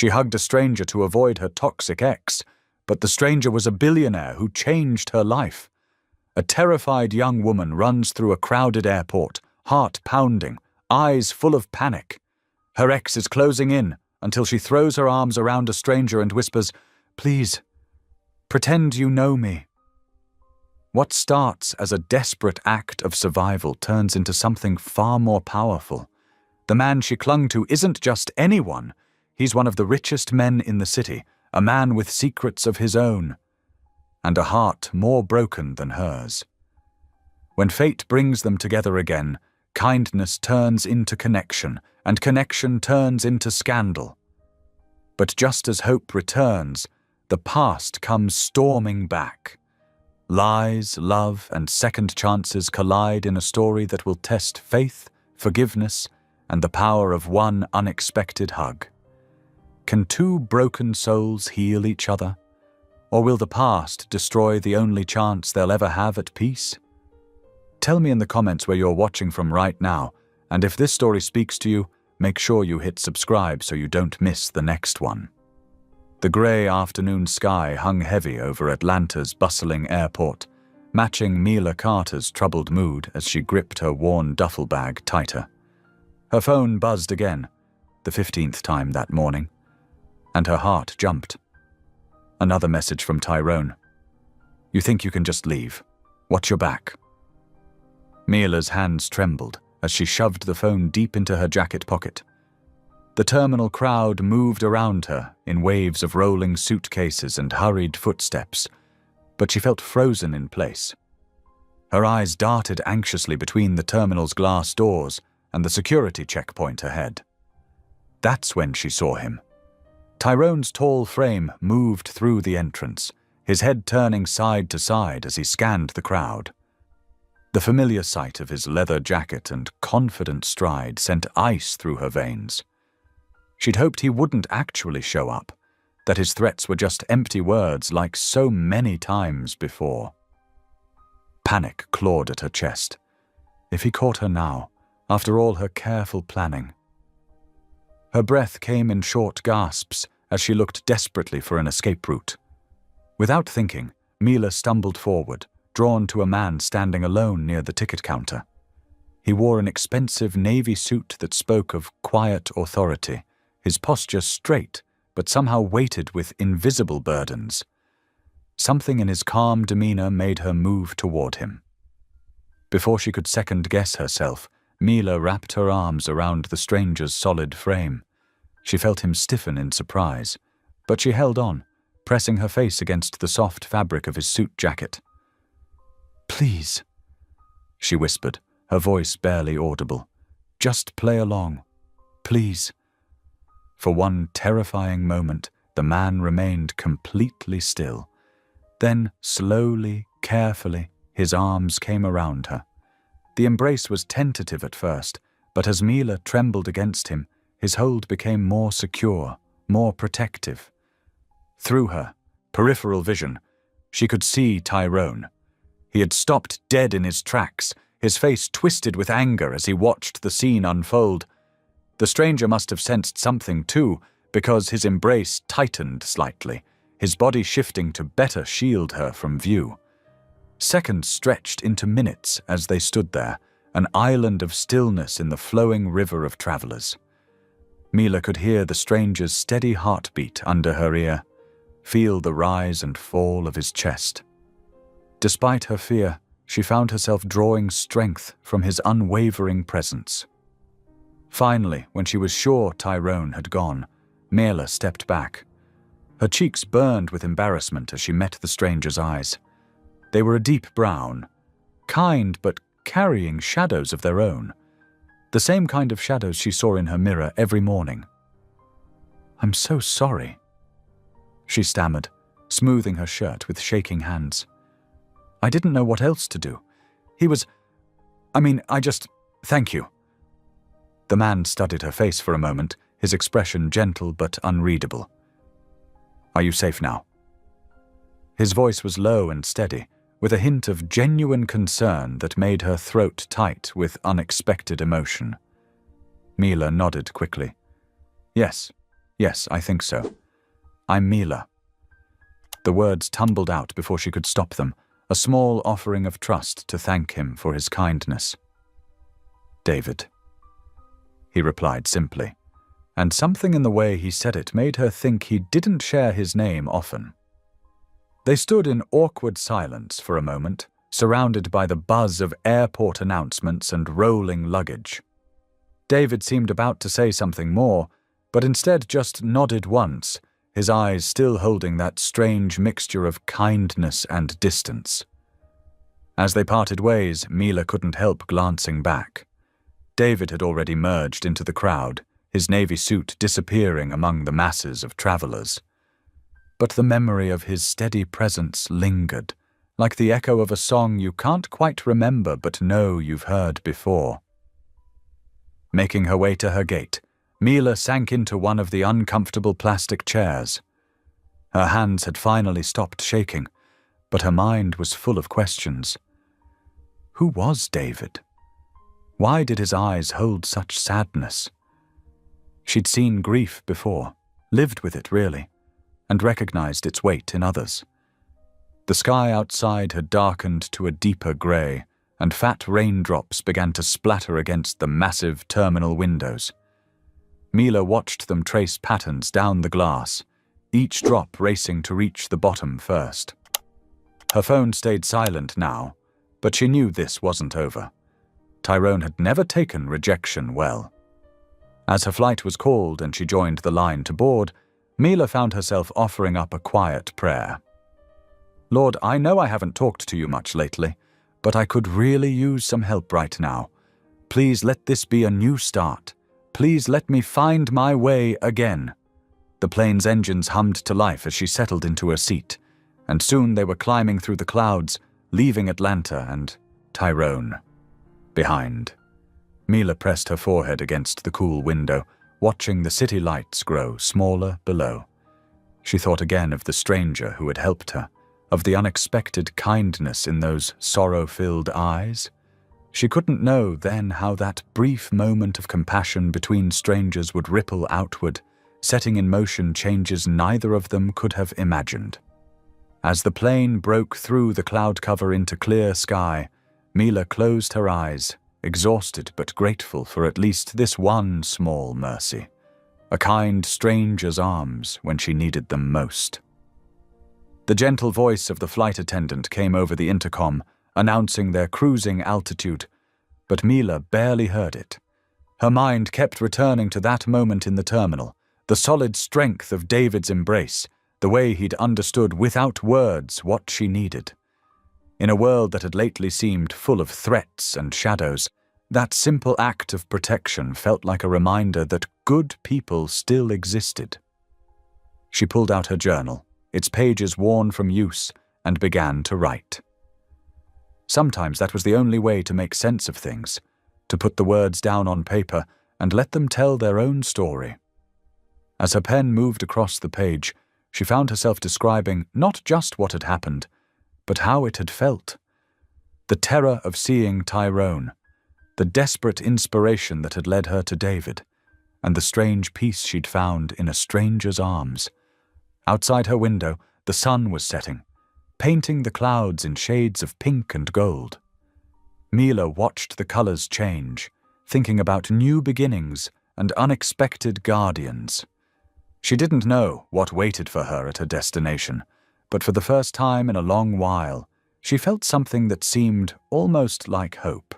She hugged a stranger to avoid her toxic ex, but the stranger was a billionaire who changed her life. A terrified young woman runs through a crowded airport, heart pounding, eyes full of panic. Her ex is closing in until she throws her arms around a stranger and whispers, "Please, pretend you know me." What starts as a desperate act of survival turns into something far more powerful. The man she clung to isn't just anyone. He's one of the richest men in the city, a man with secrets of his own, and a heart more broken than hers. When fate brings them together again, kindness turns into connection, and connection turns into scandal. But just as hope returns, the past comes storming back. Lies, love, and second chances collide in a story that will test faith, forgiveness, and the power of one unexpected hug. Can two broken souls heal each other? Or will the past destroy the only chance they'll ever have at peace? Tell me in the comments where you're watching from right now, and if this story speaks to you, make sure you hit subscribe so you don't miss the next one. The grey afternoon sky hung heavy over Atlanta's bustling airport, matching Mila Carter's troubled mood as she gripped her worn duffel bag tighter. Her phone buzzed again, the 15th time that morning, and her heart jumped. Another message from Tyrone. "You think you can just leave? Watch your back." Mila's hands trembled as she shoved the phone deep into her jacket pocket. The terminal crowd moved around her in waves of rolling suitcases and hurried footsteps, but she felt frozen in place. Her eyes darted anxiously between the terminal's glass doors and the security checkpoint ahead. That's when she saw him. Tyrone's tall frame moved through the entrance, his head turning side to side as he scanned the crowd. The familiar sight of his leather jacket and confident stride sent ice through her veins. She'd hoped he wouldn't actually show up, that his threats were just empty words like so many times before. Panic clawed at her chest. If he caught her now, after all her careful planning. Her breath came in short gasps as she looked desperately for an escape route. Without thinking, Mila stumbled forward, drawn to a man standing alone near the ticket counter. He wore an expensive navy suit that spoke of quiet authority, his posture straight, but somehow weighted with invisible burdens. Something in his calm demeanor made her move toward him. Before she could second-guess herself, Mila wrapped her arms around the stranger's solid frame. She felt him stiffen in surprise, but she held on, pressing her face against the soft fabric of his suit jacket. "Please," she whispered, her voice barely audible. "Just play along. Please." For one terrifying moment, the man remained completely still. Then, slowly, carefully, his arms came around her. The embrace was tentative at first, but as Mila trembled against him, his hold became more secure, more protective. Through her peripheral vision, she could see Tyrone. He had stopped dead in his tracks, his face twisted with anger as he watched the scene unfold. The stranger must have sensed something too, because his embrace tightened slightly, his body shifting to better shield her from view. Seconds stretched into minutes as they stood there, an island of stillness in the flowing river of travelers. Mila could hear the stranger's steady heartbeat under her ear, feel the rise and fall of his chest. Despite her fear, she found herself drawing strength from his unwavering presence. Finally, when she was sure Tyrone had gone, Mila stepped back. Her cheeks burned with embarrassment as she met the stranger's eyes. They were a deep brown, kind but carrying shadows of their own, the same kind of shadows she saw in her mirror every morning. "I'm so sorry," she stammered, smoothing her shirt with shaking hands. "I didn't know what else to do. Thank you." The man studied her face for a moment, his expression gentle but unreadable. "Are you safe now?" His voice was low and steady, with a hint of genuine concern that made her throat tight with unexpected emotion. Mila nodded quickly. Yes, Yes, I think so. I'm Mila." The words tumbled out before she could stop them, a small offering of trust to thank him for his kindness. "David," he replied simply, and something in the way he said it made her think he didn't share his name often. They stood in awkward silence for a moment, surrounded by the buzz of airport announcements and rolling luggage. David seemed about to say something more, but instead just nodded once, his eyes still holding that strange mixture of kindness and distance. As they parted ways, Mila couldn't help glancing back. David had already merged into the crowd, his navy suit disappearing among the masses of travelers. But the memory of his steady presence lingered, like the echo of a song you can't quite remember but know you've heard before. Making her way to her gate, Mila sank into one of the uncomfortable plastic chairs. Her hands had finally stopped shaking, but her mind was full of questions. Who was David? Why did his eyes hold such sadness? She'd seen grief before, lived with it really, and recognized its weight in others. The sky outside had darkened to a deeper grey, and fat raindrops began to splatter against the massive terminal windows. Mila watched them trace patterns down the glass, each drop racing to reach the bottom first. Her phone stayed silent now, but she knew this wasn't over. Tyrone had never taken rejection well. As her flight was called and she joined the line to board, Mila found herself offering up a quiet prayer. "Lord, I know I haven't talked to you much lately, but I could really use some help right now. Please let this be a new start. Please let me find my way again." The plane's engines hummed to life as she settled into her seat, and soon they were climbing through the clouds, leaving Atlanta and Tyrone behind. Mila pressed her forehead against the cool window, watching the city lights grow smaller below. She thought again of the stranger who had helped her, of the unexpected kindness in those sorrow-filled eyes. She couldn't know then how that brief moment of compassion between strangers would ripple outward, setting in motion changes neither of them could have imagined. As the plane broke through the cloud cover into clear sky, Mila closed her eyes, exhausted but grateful for at least this one small mercy, a kind stranger's arms when she needed them most. The gentle voice of the flight attendant came over the intercom, announcing their cruising altitude, but Mila barely heard it. Her mind kept returning to that moment in the terminal, the solid strength of David's embrace, the way he'd understood without words what she needed. In a world that had lately seemed full of threats and shadows, that simple act of protection felt like a reminder that good people still existed. She pulled out her journal, its pages worn from use, and began to write. Sometimes that was the only way to make sense of things, to put the words down on paper and let them tell their own story. As her pen moved across the page, she found herself describing not just what had happened, but how it had felt. The terror of seeing Tyrone, the desperate inspiration that had led her to David, and the strange peace she'd found in a stranger's arms. Outside her window, the sun was setting, painting the clouds in shades of pink and gold. Mila watched the colors change, thinking about new beginnings and unexpected guardians. She didn't know what waited for her at her destination, but for the first time in a long while, she felt something that seemed almost like hope.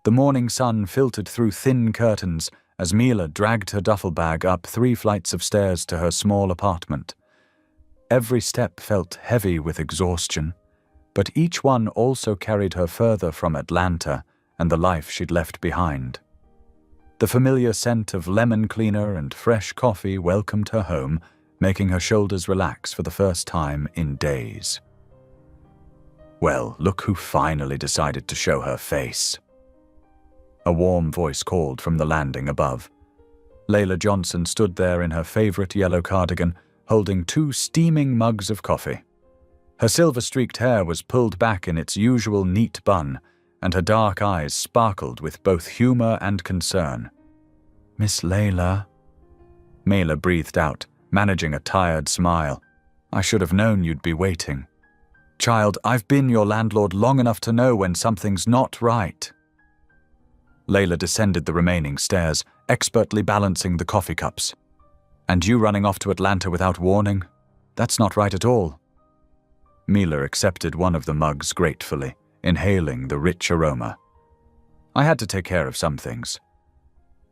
The morning sun filtered through thin curtains as Mila dragged her duffel bag up 3 flights of stairs to her small apartment. Every step felt heavy with exhaustion, but each one also carried her further from Atlanta and the life she'd left behind. The familiar scent of lemon cleaner and fresh coffee welcomed her home, making her shoulders relax for the first time in days. Well, look who finally decided to show her face. A warm voice called from the landing above. Layla Johnson stood there in her favorite yellow cardigan, holding 2 steaming mugs of coffee. Her silver-streaked hair was pulled back in its usual neat bun, and her dark eyes sparkled with both humor and concern. "Miss Layla," Mela breathed out, managing a tired smile. I should have known you'd be waiting. Child, I've been your landlord long enough to know when something's not right. Layla descended the remaining stairs, expertly balancing the coffee cups. And you running off to Atlanta without warning? That's not right at all. Mela accepted one of the mugs gratefully, inhaling the rich aroma. I had to take care of some things.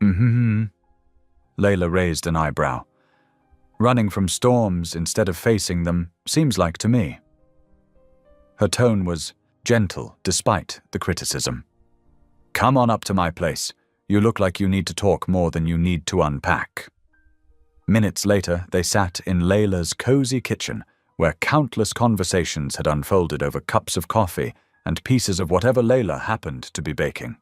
Mm-hmm. Layla raised an eyebrow. Running from storms instead of facing them seems like to me. Her tone was gentle despite the criticism. Come on up to my place. You look like you need to talk more than you need to unpack. Minutes later, they sat in Layla's cozy kitchen, where countless conversations had unfolded over cups of coffee and pieces of whatever Layla happened to be baking.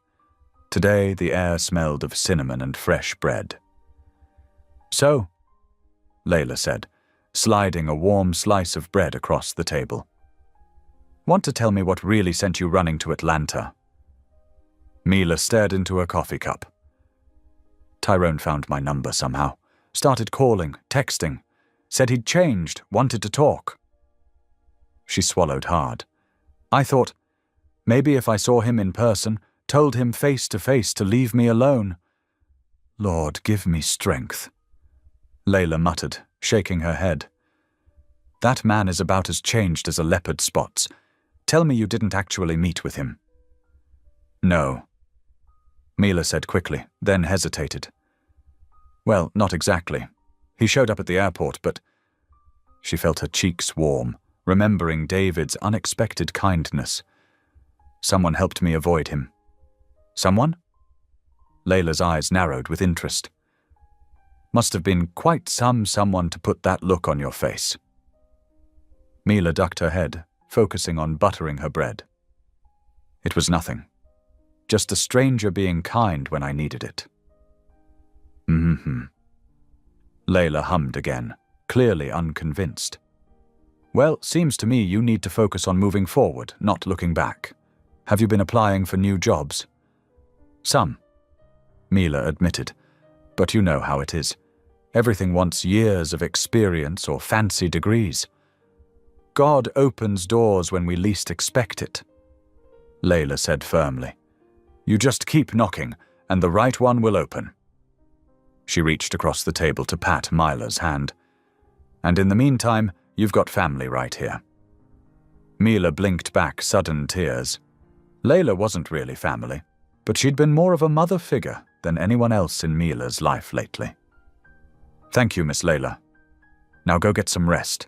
Today, the air smelled of cinnamon and fresh bread. So, Layla said, sliding a warm slice of bread across the table. Want to tell me what really sent you running to Atlanta? Mela stared into her coffee cup. Tyrone found my number somehow. Started calling, texting. Said he'd changed, wanted to talk. She swallowed hard. I thought, maybe if I saw him in person, told him face to face to leave me alone. Lord, give me strength. Layla muttered, shaking her head. That man is about as changed as a leopard spots. Tell me you didn't actually meet with him. No. Mela said quickly, then hesitated. Well, not exactly. He showed up at the airport, but... She felt her cheeks warm, remembering David's unexpected kindness. Someone helped me avoid him. Someone? Layla's eyes narrowed with interest. Must have been quite someone to put that look on your face. Mela ducked her head, focusing on buttering her bread. It was nothing. Just a stranger being kind when I needed it. Mm-hmm. Layla hummed again, clearly unconvinced. Well, seems to me you need to focus on moving forward, not looking back. Have you been applying for new jobs? Some, Mela admitted, but you know how it is. Everything wants years of experience or fancy degrees. God opens doors when we least expect it, Layla said firmly. You just keep knocking, and the right one will open. She reached across the table to pat Mila's hand. And in the meantime, you've got family right here. Mela blinked back sudden tears. Layla wasn't really family, but she'd been more of a mother figure than anyone else in Mela's life lately. Thank you, Miss Layla. Now go get some rest,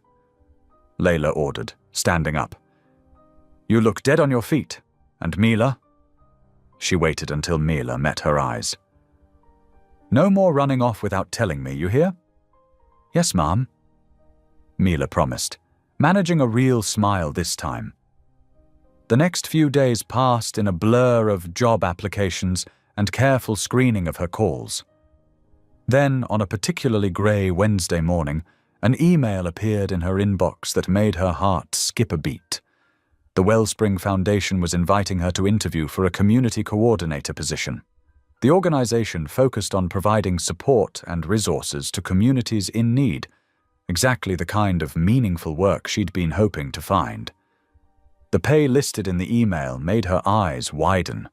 Layla ordered, standing up. You look dead on your feet. And Mela? She waited until Mela met her eyes. No more running off without telling me, you hear? Yes, Mom, Mela promised, managing a real smile this time. The next few days passed in a blur of job applications and careful screening of her calls. Then, on a particularly grey Wednesday morning, an email appeared in her inbox that made her heart skip a beat. The Wellspring Foundation was inviting her to interview for a community coordinator position. The organization focused on providing support and resources to communities in need, exactly the kind of meaningful work she'd been hoping to find. The pay listed in the email made her eyes widen.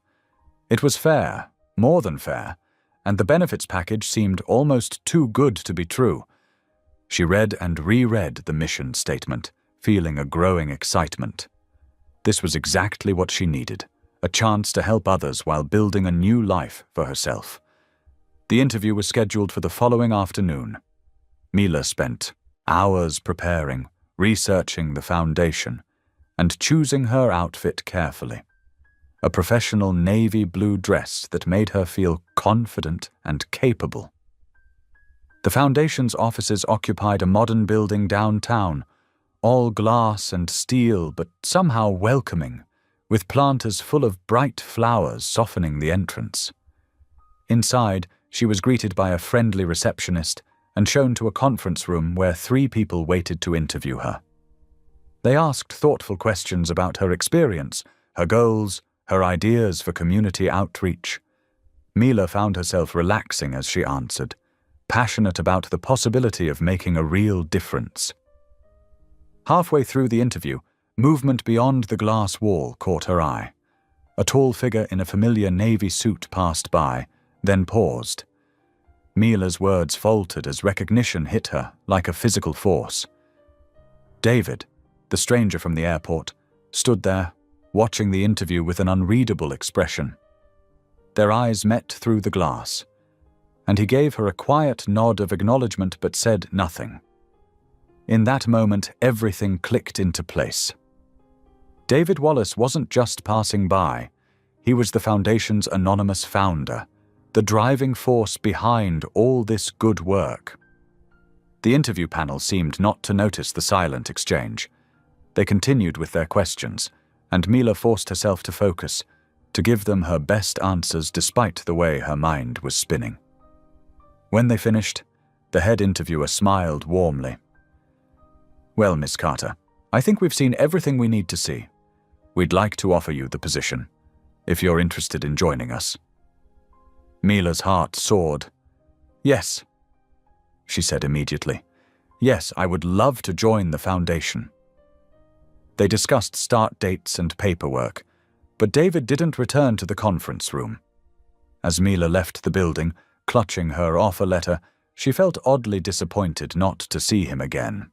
It was fair, more than fair, and the benefits package seemed almost too good to be true. She read and reread the mission statement, feeling a growing excitement. This was exactly what she needed, a chance to help others while building a new life for herself. The interview was scheduled for the following afternoon. Mela spent hours preparing, researching the foundation, and choosing her outfit carefully. A professional navy blue dress that made her feel confident and capable. The foundation's offices occupied a modern building downtown, all glass and steel but somehow welcoming, with planters full of bright flowers softening the entrance. Inside, she was greeted by a friendly receptionist and shown to a conference room where 3 people waited to interview her. They asked thoughtful questions about her experience, her goals, her ideas for community outreach. Mela found herself relaxing as she answered, passionate about the possibility of making a real difference. Halfway through the interview, movement beyond the glass wall caught her eye. A tall figure in a familiar navy suit passed by, then paused. Mila's words faltered as recognition hit her like a physical force. David, the stranger from the airport, stood there, watching the interview with an unreadable expression. Their eyes met through the glass, and he gave her a quiet nod of acknowledgement but said nothing. In that moment, everything clicked into place. David Wallace wasn't just passing by. He was the Foundation's anonymous founder, the driving force behind all this good work. The interview panel seemed not to notice the silent exchange. They continued with their questions, and Mila forced herself to focus, to give them her best answers despite the way her mind was spinning. When they finished, the head interviewer smiled warmly. "Well, Miss Carter, I think we've seen everything we need to see. We'd like to offer you the position, if you're interested in joining us." Mila's heart soared. "Yes," she said immediately. "Yes, I would love to join the Foundation." They discussed start dates and paperwork, but David didn't return to the conference room. As Mila left the building, clutching her offer letter, she felt oddly disappointed not to see him again.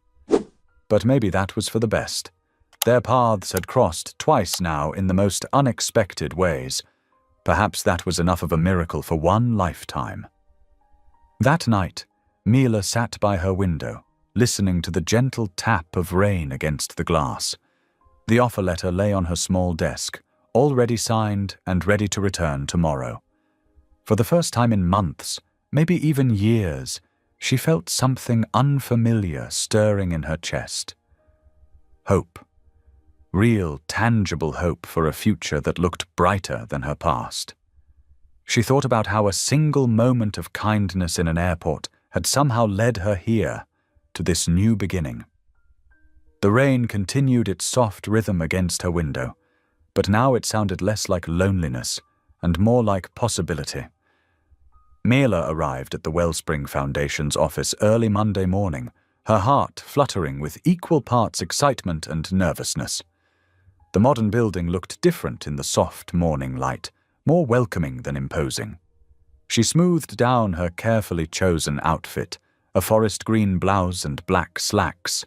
But maybe that was for the best. Their paths had crossed twice now in the most unexpected ways. Perhaps that was enough of a miracle for one lifetime. That night, Mila sat by her window, listening to the gentle tap of rain against the glass. The offer letter lay on her small desk, already signed and ready to return tomorrow. For the first time in months, maybe even years, she felt something unfamiliar stirring in her chest. Hope. Real, tangible hope for a future that looked brighter than her past. She thought about how a single moment of kindness in an airport had somehow led her here, to this new beginning. The rain continued its soft rhythm against her window, but now it sounded less like loneliness and more like possibility. Mila arrived at the Wellspring Foundation's office early Monday morning, her heart fluttering with equal parts excitement and nervousness. The modern building looked different in the soft morning light, more welcoming than imposing. She smoothed down her carefully chosen outfit, a forest green blouse and black slacks,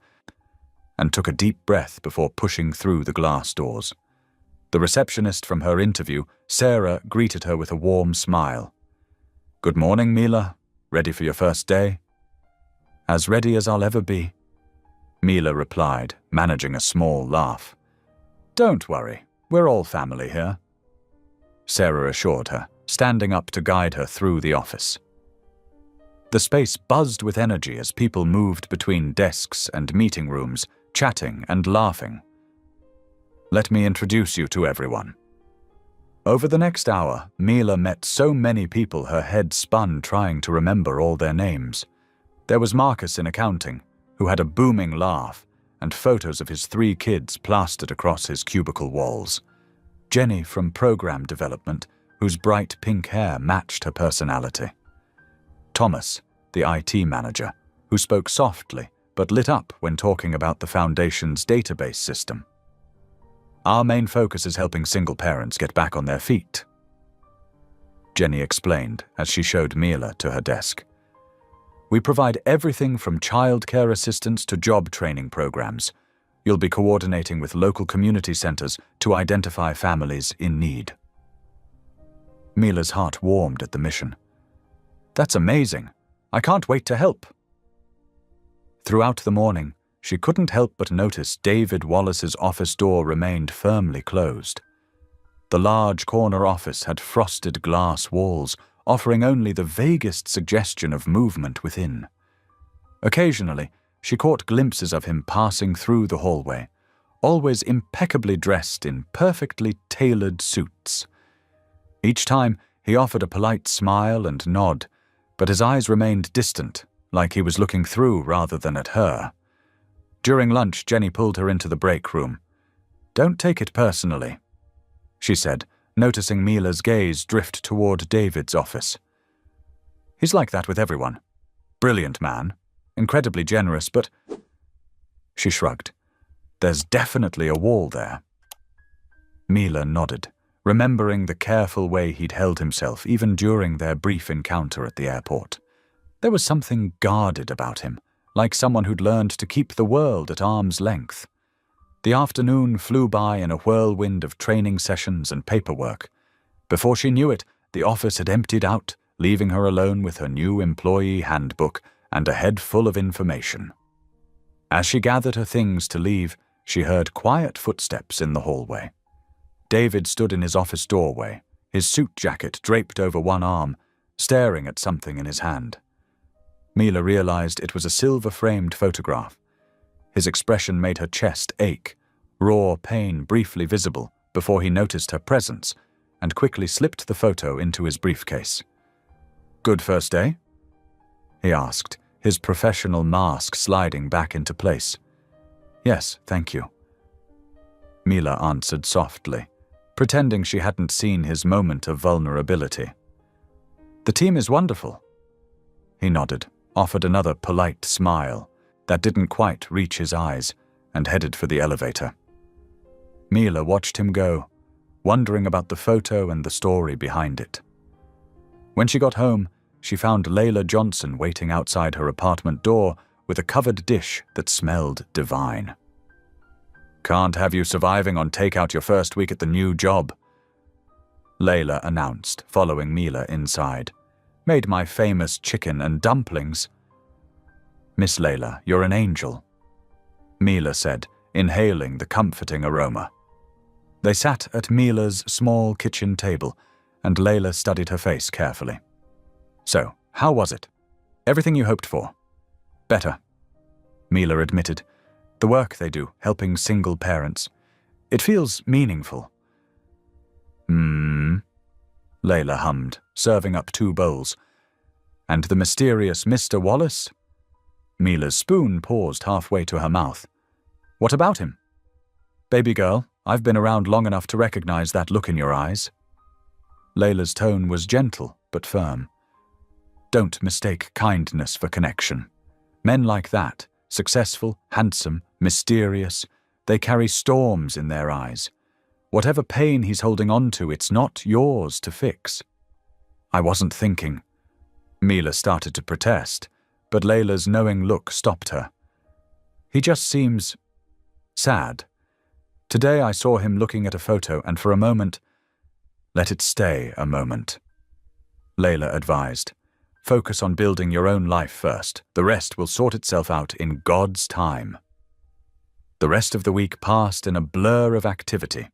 and took a deep breath before pushing through the glass doors. The receptionist from her interview, Sarah, greeted her with a warm smile. "Good morning, Mila. Ready for your first day?" "As ready as I'll ever be," Mila replied, managing a small laugh. "Don't worry, we're all family here," Sarah assured her, standing up to guide her through the office. The space buzzed with energy as people moved between desks and meeting rooms, chatting and laughing. "Let me introduce you to everyone." Over the next hour, Mila met so many people her head spun trying to remember all their names. There was Marcus in accounting, who had a booming laugh, and photos of his 3 kids plastered across his cubicle walls. Jenny from program development, whose bright pink hair matched her personality. Thomas, the IT manager, who spoke softly but lit up when talking about the Foundation's database system. "Our main focus is helping single parents get back on their feet," Jenny explained as she showed Mila to her desk. "We provide everything from childcare assistance to job training programs. You'll be coordinating with local community centers to identify families in need." Mila's heart warmed at the mission. "That's amazing. I can't wait to help." Throughout the morning, she couldn't help but notice David Wallace's office door remained firmly closed. The large corner office had frosted glass walls, offering only the vaguest suggestion of movement within. Occasionally, she caught glimpses of him passing through the hallway, always impeccably dressed in perfectly tailored suits. Each time, he offered a polite smile and nod, but his eyes remained distant, like he was looking through rather than at her. During lunch, Jenny pulled her into the break room. "Don't take it personally," she said, noticing Mila's gaze drift toward David's office. "He's like that with everyone. Brilliant man. Incredibly generous, but... She shrugged. There's definitely a wall there. Mila nodded, remembering the careful way he'd held himself even during their brief encounter at the airport. There was something guarded about him, like someone who'd learned to keep the world at arm's length. The afternoon flew by in a whirlwind of training sessions and paperwork. Before she knew it, the office had emptied out, leaving her alone with her new employee handbook and a head full of information. As she gathered her things to leave, she heard quiet footsteps in the hallway. David stood in his office doorway, his suit jacket draped over one arm, staring at something in his hand. Mila realized it was a silver-framed photograph. His expression made her chest ache, raw pain briefly visible before he noticed her presence and quickly slipped the photo into his briefcase. "Good first day?" he asked, his professional mask sliding back into place. "Yes, thank you." Mila answered softly, pretending she hadn't seen his moment of vulnerability. "The team is wonderful." He nodded, offered another polite smile that didn't quite reach his eyes, and headed for the elevator. Mila watched him go, wondering about the photo and the story behind it. When she got home, she found Layla Johnson waiting outside her apartment door with a covered dish that smelled divine. "Can't have you surviving on takeout your first week at the new job," Layla announced, following Mila inside. "Made my famous chicken and dumplings." "Miss Layla, you're an angel," Mila said, inhaling the comforting aroma. They sat at Mila's small kitchen table, and Layla studied her face carefully. "So, how was it? Everything you hoped for?" "Better," Mila admitted. "The work they do, helping single parents. It feels meaningful." Layla hummed, serving up 2 bowls. "And the mysterious Mr. Wallace?" Mila's spoon paused halfway to her mouth. "What about him?" "Baby girl, I've been around long enough to recognize that look in your eyes." Layla's tone was gentle but firm. "Don't mistake kindness for connection. Men like that, successful, handsome, mysterious, they carry storms in their eyes. Whatever pain he's holding on to, it's not yours to fix." "I wasn't thinking." Mila started to protest, but Layla's knowing look stopped her. "He just seems sad. Today I saw him looking at a photo, and for a moment—" "Let it stay a moment," Layla advised. "Focus on building your own life first. The rest will sort itself out in God's time." The rest of the week passed in a blur of activity.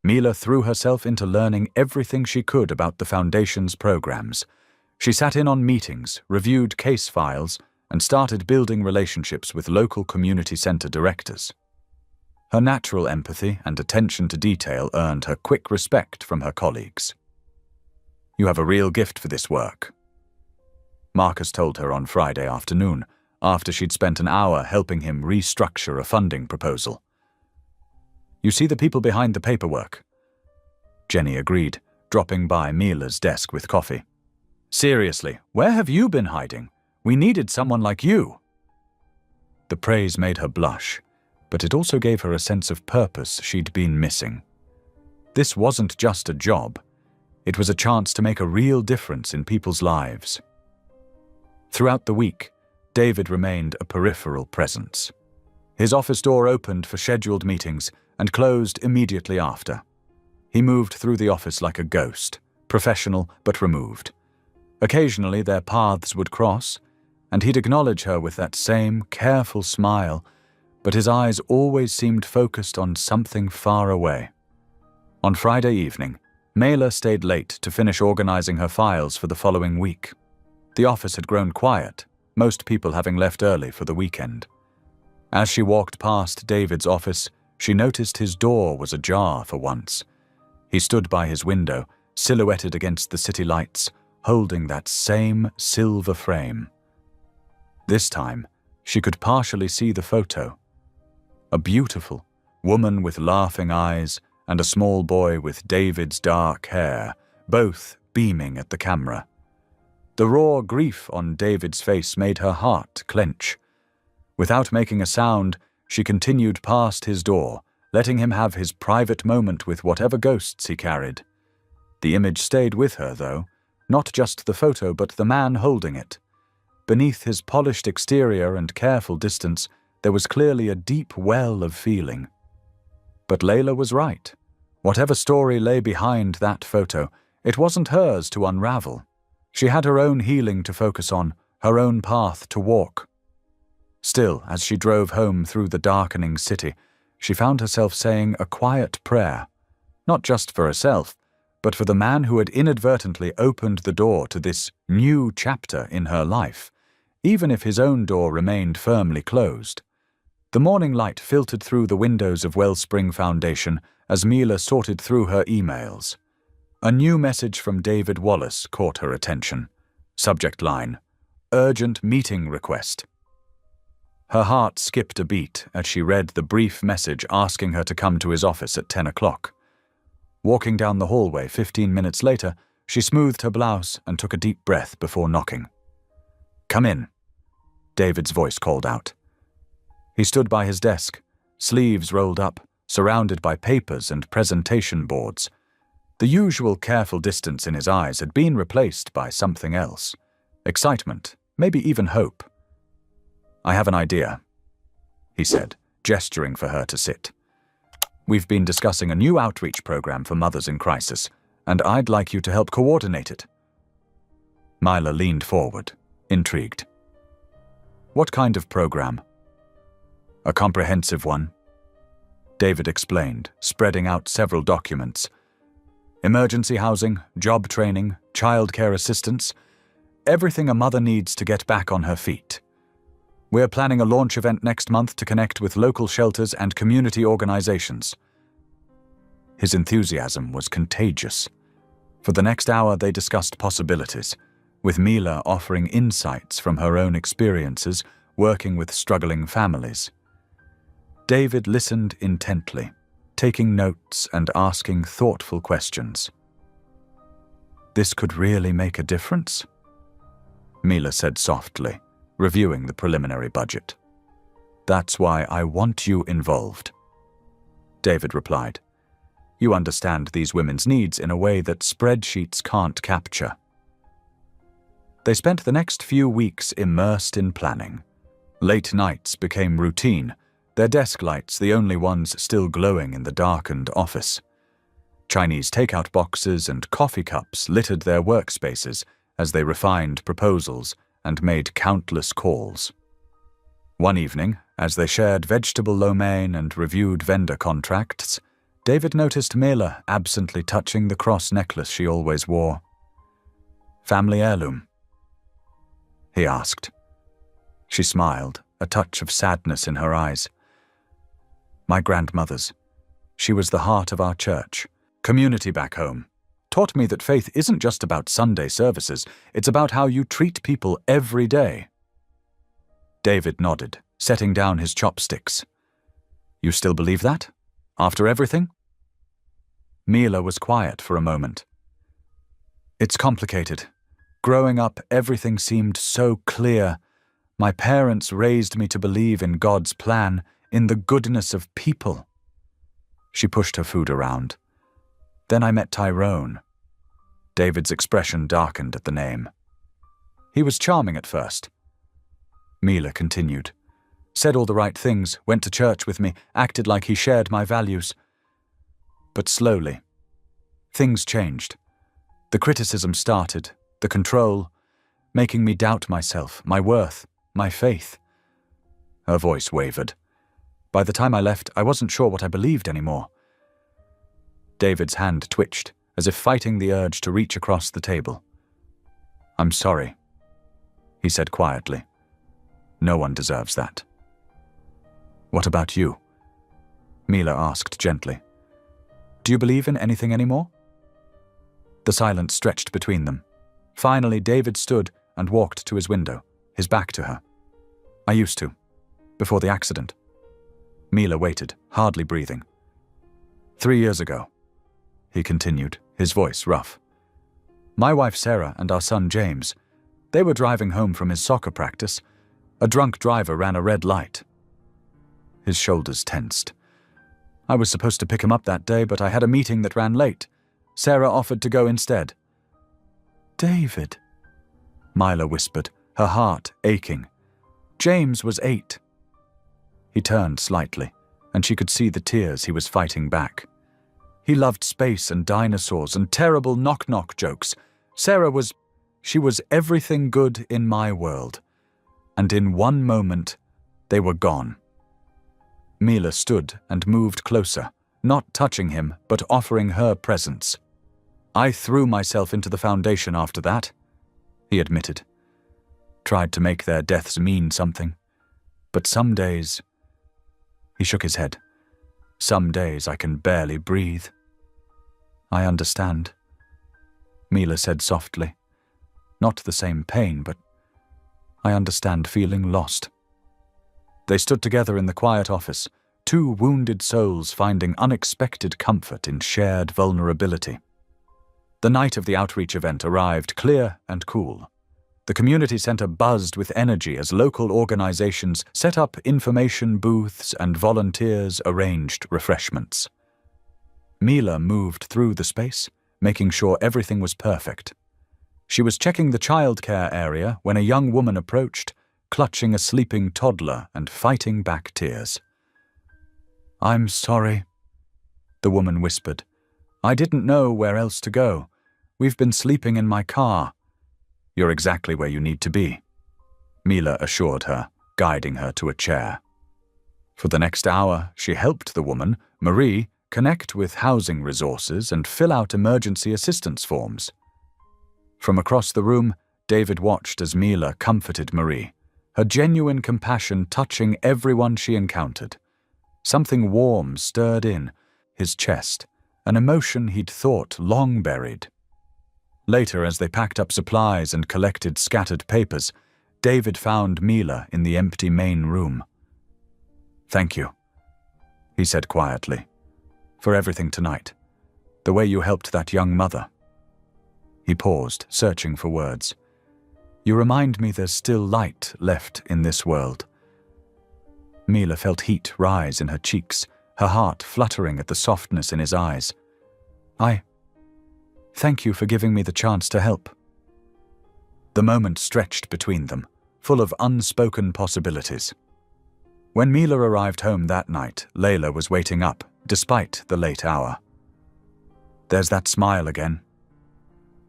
Mila threw herself into learning everything she could about the Foundation's programs. She sat in on meetings, reviewed case files, and started building relationships with local community center directors. Her natural empathy and attention to detail earned her quick respect from her colleagues. "You have a real gift for this work," Marcus told her on Friday afternoon, after she'd spent an hour helping him restructure a funding proposal. "You see the people behind the paperwork?" Jenny agreed, dropping by Mila's desk with coffee. "Seriously, where have you been hiding? We needed someone like you." The praise made her blush, but it also gave her a sense of purpose she'd been missing. This wasn't just a job. It was a chance to make a real difference in people's lives. Throughout the week, David remained a peripheral presence. His office door opened for scheduled meetings and closed immediately after. He moved through the office like a ghost, professional but removed. Occasionally their paths would cross, and he'd acknowledge her with that same careful smile, but his eyes always seemed focused on something far away. On Friday evening, Mela stayed late to finish organizing her files for the following week. The office had grown quiet, most people having left early for the weekend. As she walked past David's office, she noticed his door was ajar for once. He stood by his window, silhouetted against the city lights, holding that same silver frame. This time, she could partially see the photo. A beautiful woman with laughing eyes and a small boy with David's dark hair, both beaming at the camera. The raw grief on David's face made her heart clench. Without making a sound, she continued past his door, letting him have his private moment with whatever ghosts he carried. The image stayed with her, though, not just the photo but the man holding it. Beneath his polished exterior and careful distance, there was clearly a deep well of feeling. But Layla was right. Whatever story lay behind that photo, it wasn't hers to unravel. She had her own healing to focus on, her own path to walk. Still, as she drove home through the darkening city, she found herself saying a quiet prayer, not just for herself, but for the man who had inadvertently opened the door to this new chapter in her life, even if his own door remained firmly closed. The morning light filtered through the windows of Wellspring Foundation as Mila sorted through her emails. A new message from David Wallace caught her attention. Subject line: Urgent meeting request. Her heart skipped a beat as she read the brief message asking her to come to his office at 10 o'clock. Walking down the hallway 15 minutes later, she smoothed her blouse and took a deep breath before knocking. "Come in," David's voice called out. He stood by his desk, sleeves rolled up, surrounded by papers and presentation boards. The usual careful distance in his eyes had been replaced by something else. Excitement, maybe even hope. "I have an idea," he said, gesturing for her to sit. "We've been discussing a new outreach program for mothers in crisis, and I'd like you to help coordinate it." Mila leaned forward, intrigued. "What kind of program?" "A comprehensive one," David explained, spreading out several documents. "Emergency housing, job training, childcare assistance, everything a mother needs to get back on her feet. We're planning a launch event next month to connect with local shelters and community organizations." His enthusiasm was contagious. For the next hour they discussed possibilities, with Mila offering insights from her own experiences working with struggling families. David listened intently, taking notes and asking thoughtful questions. "This could really make a difference?" Mila said softly, reviewing the preliminary budget. "That's why I want you involved," David replied. "You understand these women's needs in a way that spreadsheets can't capture." They spent the next few weeks immersed in planning. Late nights became routine, their desk lights the only ones still glowing in the darkened office. Chinese takeout boxes and coffee cups littered their workspaces as they refined proposals and made countless calls. One evening, as they shared vegetable lo mein and reviewed vendor contracts, David noticed Mila absently touching the cross necklace she always wore. "Family heirloom?" he asked. She smiled, a touch of sadness in her eyes. "My grandmother's. She was the heart of our church. Community back home. Taught me that faith isn't just about Sunday services, it's about how you treat people every day." David nodded, setting down his chopsticks. "You still believe that? After everything?" Mila was quiet for a moment. "It's complicated. Growing up, everything seemed so clear. My parents raised me to believe in God's plan, in the goodness of people." She pushed her food around. "Then I met Tyrone." David's expression darkened at the name. "He was charming at first." Mila continued. "Said all the right things, went to church with me, acted like he shared my values. But slowly, things changed. The criticism started, the control, making me doubt myself, my worth, my faith." Her voice wavered. "By the time I left, I wasn't sure what I believed anymore." David's hand twitched, as if fighting the urge to reach across the table. "I'm sorry," he said quietly. "No one deserves that." "What about you?" Mila asked gently. "Do you believe in anything anymore?" The silence stretched between them. Finally, David stood and walked to his window, his back to her. "I used to, before the accident." Mila waited, hardly breathing. 3 years ago, he continued, his voice rough. "My wife Sarah and our son James, They were driving home from his soccer practice. A drunk driver ran a red light. His shoulders tensed. I was supposed to pick him up that day, but I had a meeting that ran late. Sarah offered to go instead. David, Mila whispered, her heart aching. James was 8. He turned slightly, and she could see the tears he was fighting back. He loved space and dinosaurs and terrible knock-knock jokes. She was everything good in my world. And in one moment, they were gone. Mila stood and moved closer, not touching him, but offering her presence. I threw myself into the foundation after that, he admitted. Tried to make their deaths mean something. But some days... He shook his head. Some days I can barely breathe. I understand, Mila said softly. Not the same pain, but I understand feeling lost. They stood together in the quiet office, two wounded souls finding unexpected comfort in shared vulnerability. The night of the outreach event arrived clear and cool. The community center buzzed with energy as local organizations set up information booths and volunteers arranged refreshments. Mila moved through the space, making sure everything was perfect. She was checking the childcare area when a young woman approached, clutching a sleeping toddler and fighting back tears. I'm sorry, the woman whispered. I didn't know where else to go. We've been sleeping in my car. You're exactly where you need to be, Mila assured her, guiding her to a chair. For the next hour, she helped the woman, Marie, connect with housing resources and fill out emergency assistance forms. From across the room, David watched as Mila comforted Marie, her genuine compassion touching everyone she encountered. Something warm stirred in his chest, an emotion he'd thought long buried. Later, as they packed up supplies and collected scattered papers, David found Mila in the empty main room. Thank you, he said quietly, for everything tonight, the way you helped that young mother. He paused, searching for words. You remind me there's still light left in this world. Mila felt heat rise in her cheeks, her heart fluttering at the softness in his eyes. Thank you for giving me the chance to help. The moment stretched between them, full of unspoken possibilities. When Mila arrived home that night, Layla was waiting up, despite the late hour. There's that smile again,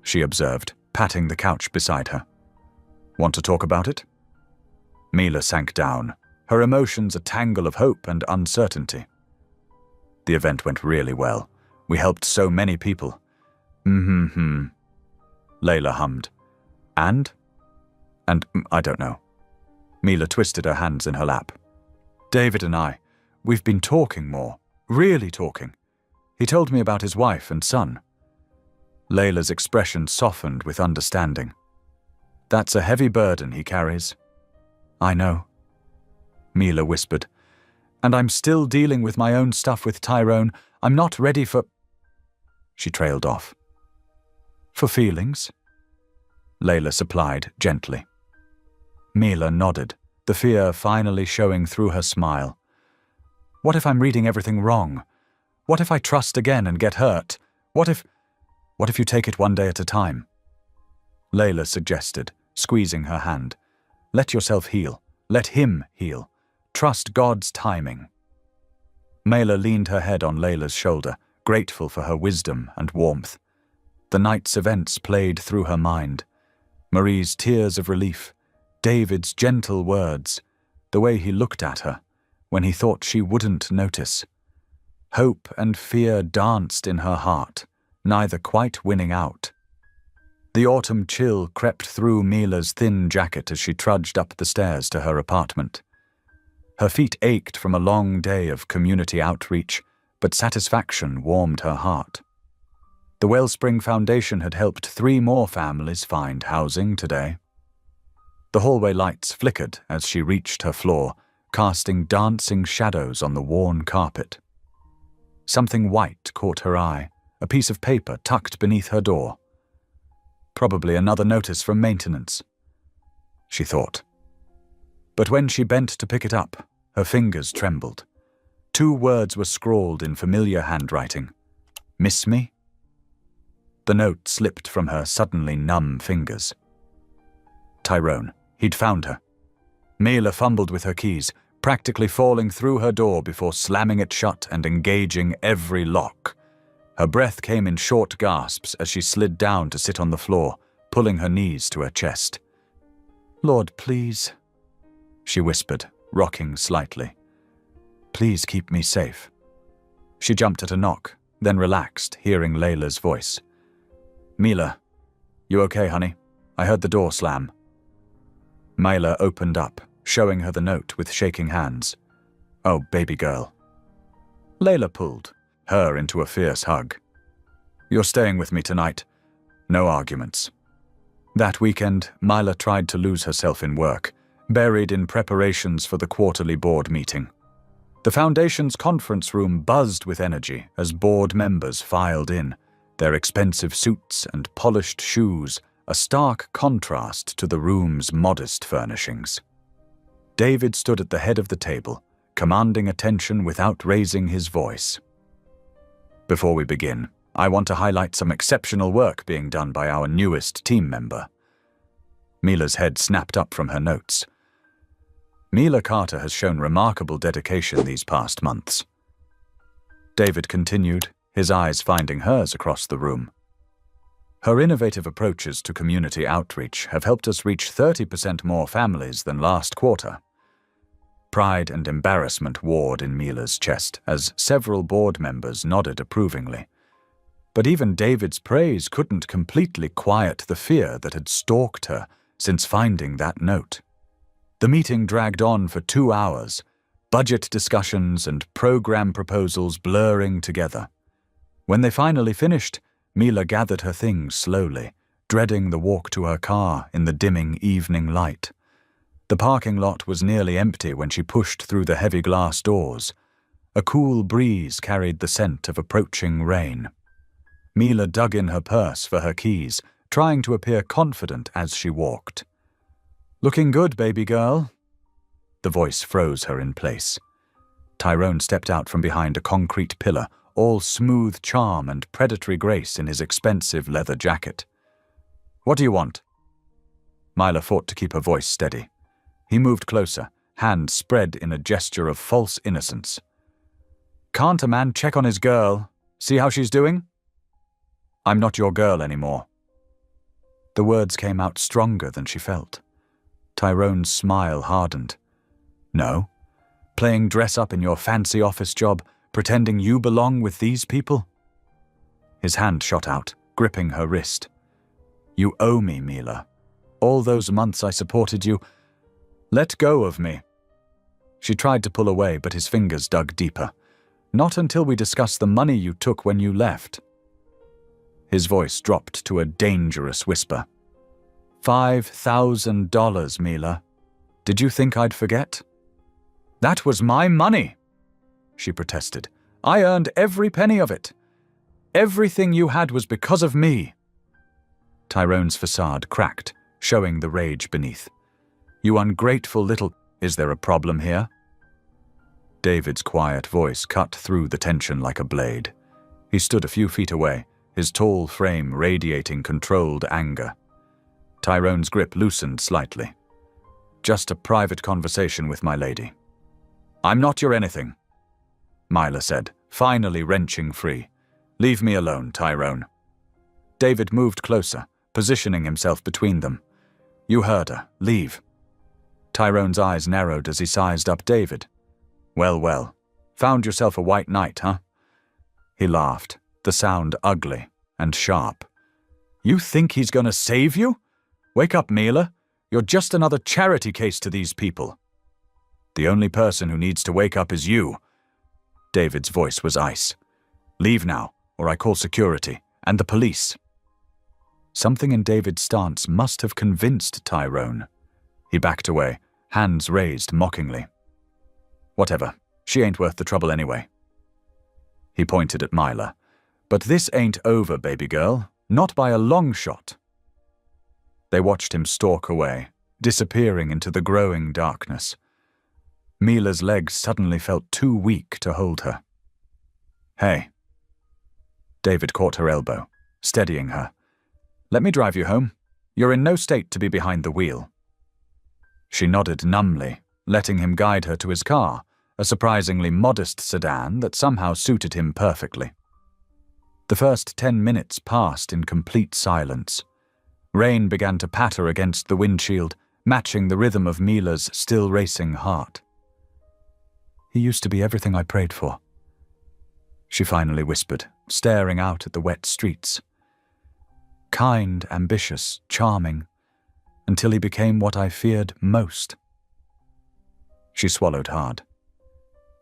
she observed, patting the couch beside her. Want to talk about it? Mila sank down, her emotions a tangle of hope and uncertainty. The event went really well. We helped so many people. Layla hummed. And I don't know. Mila twisted her hands in her lap. David and we've been talking more. Really talking. He told me about his wife and son. Layla's expression softened with understanding. That's a heavy burden he carries. I know, Mila whispered. And I'm still dealing with my own stuff with Tyrone. I'm not ready for... She trailed off. For feelings? Layla supplied gently. Mila nodded, the fear finally showing through her smile. What if I'm reading everything wrong? What if I trust again and get hurt? What if you take it one day at a time? Layla suggested, squeezing her hand. Let yourself heal. Let him heal. Trust God's timing. Mila leaned her head on Layla's shoulder, grateful for her wisdom and warmth. The night's events played through her mind. Marie's tears of relief, David's gentle words, the way he looked at her when he thought she wouldn't notice. Hope and fear danced in her heart, neither quite winning out. The autumn chill crept through Mila's thin jacket as she trudged up the stairs to her apartment. Her feet ached from a long day of community outreach, but satisfaction warmed her heart. The Wellspring Foundation had helped 3 more families find housing today. The hallway lights flickered as she reached her floor, casting dancing shadows on the worn carpet. Something white caught her eye, a piece of paper tucked beneath her door. Probably another notice from maintenance. she thought. But when she bent to pick it up, her fingers trembled. 2 words were scrawled in familiar handwriting. "Miss me?" The note slipped from her suddenly numb fingers. Tyrone. He'd found her. Mila fumbled with her keys, practically falling through her door before slamming it shut and engaging every lock. Her breath came in short gasps as she slid down to sit on the floor, pulling her knees to her chest. "Lord, please," she whispered, rocking slightly. "Please keep me safe." She jumped at a knock, then relaxed, hearing Layla's voice. "Mila, you okay, honey? I heard the door slam." Mila opened up, showing her the note with shaking hands. "Oh, baby girl." Layla pulled her into a fierce hug. "You're staying with me tonight. No arguments." That weekend, Mila tried to lose herself in work, buried in preparations for the quarterly board meeting. The Foundation's conference room buzzed with energy as board members filed in, their expensive suits and polished shoes a stark contrast to the room's modest furnishings. David stood at the head of the table, commanding attention without raising his voice. "Before we begin, I want to highlight some exceptional work being done by our newest team member." Mila's head snapped up from her notes. "Mila Carter has shown remarkable dedication these past months." David continued, his eyes finding hers across the room. "Her innovative approaches to community outreach have helped us reach 30% more families than last quarter." Pride and embarrassment warred in Mila's chest as several board members nodded approvingly. But even David's praise couldn't completely quiet the fear that had stalked her since finding that note. The meeting dragged on for 2 hours, budget discussions and program proposals blurring together. When they finally finished, Mila gathered her things slowly, dreading the walk to her car in the dimming evening light. The parking lot was nearly empty when she pushed through the heavy glass doors. A cool breeze carried the scent of approaching rain. Mila dug in her purse for her keys, trying to appear confident as she walked. "Looking good, baby girl." The voice froze her in place. Tyrone stepped out from behind a concrete pillar, all smooth charm and predatory grace in his expensive leather jacket. "What do you want?" Mila fought to keep her voice steady. He moved closer, hands spread in a gesture of false innocence. "Can't a man check on his girl? See how she's doing?" "I'm not your girl anymore." The words came out stronger than she felt. Tyrone's smile hardened. "No? Playing dress-up in your fancy office job, pretending you belong with these people?" His hand shot out, gripping her wrist. "You owe me, Mila. All those months I supported you. Let go of me." She tried to pull away, but his fingers dug deeper. "Not until we discuss the money you took when you left." His voice dropped to a dangerous whisper. $5,000, Mila. Did you think I'd forget?" "That was my money," she protested. "I earned every penny of it. Everything you had was because of me." Tyrone's facade cracked, showing the rage beneath. "You ungrateful little—" "Is there a problem here?" David's quiet voice cut through the tension like a blade. He stood a few feet away, his tall frame radiating controlled anger. Tyrone's grip loosened slightly. "Just a private conversation with my lady." "I'm not your anything," Mila said, finally wrenching free. "Leave me alone, Tyrone." David moved closer, positioning himself between them. "You heard her. Leave." Tyrone's eyes narrowed as he sized up David. Well, well. Found yourself a white knight, huh?" He laughed, the sound ugly and sharp. "You think he's gonna save you? Wake up, Mila. You're just another charity case to these people." "The only person who needs to wake up is you." David's voice was ice. "Leave now, or I call security, and the police." Something in David's stance must have convinced Tyrone. He backed away, hands raised mockingly. "Whatever, she ain't worth the trouble anyway." He pointed at Mila. "But this ain't over, baby girl, not by a long shot." They watched him stalk away, disappearing into the growing darkness. Mila's legs suddenly felt too weak to hold her. "Hey." David caught her elbow, steadying her. "Let me drive you home. You're in no state to be behind the wheel." She nodded numbly, letting him guide her to his car, a surprisingly modest sedan that somehow suited him perfectly. The first 10 minutes passed in complete silence. Rain began to patter against the windshield, matching the rhythm of Mila's still racing heart. "He used to be everything I prayed for," she finally whispered, staring out at the wet streets. "Kind, ambitious, charming, until he became what I feared most." She swallowed hard.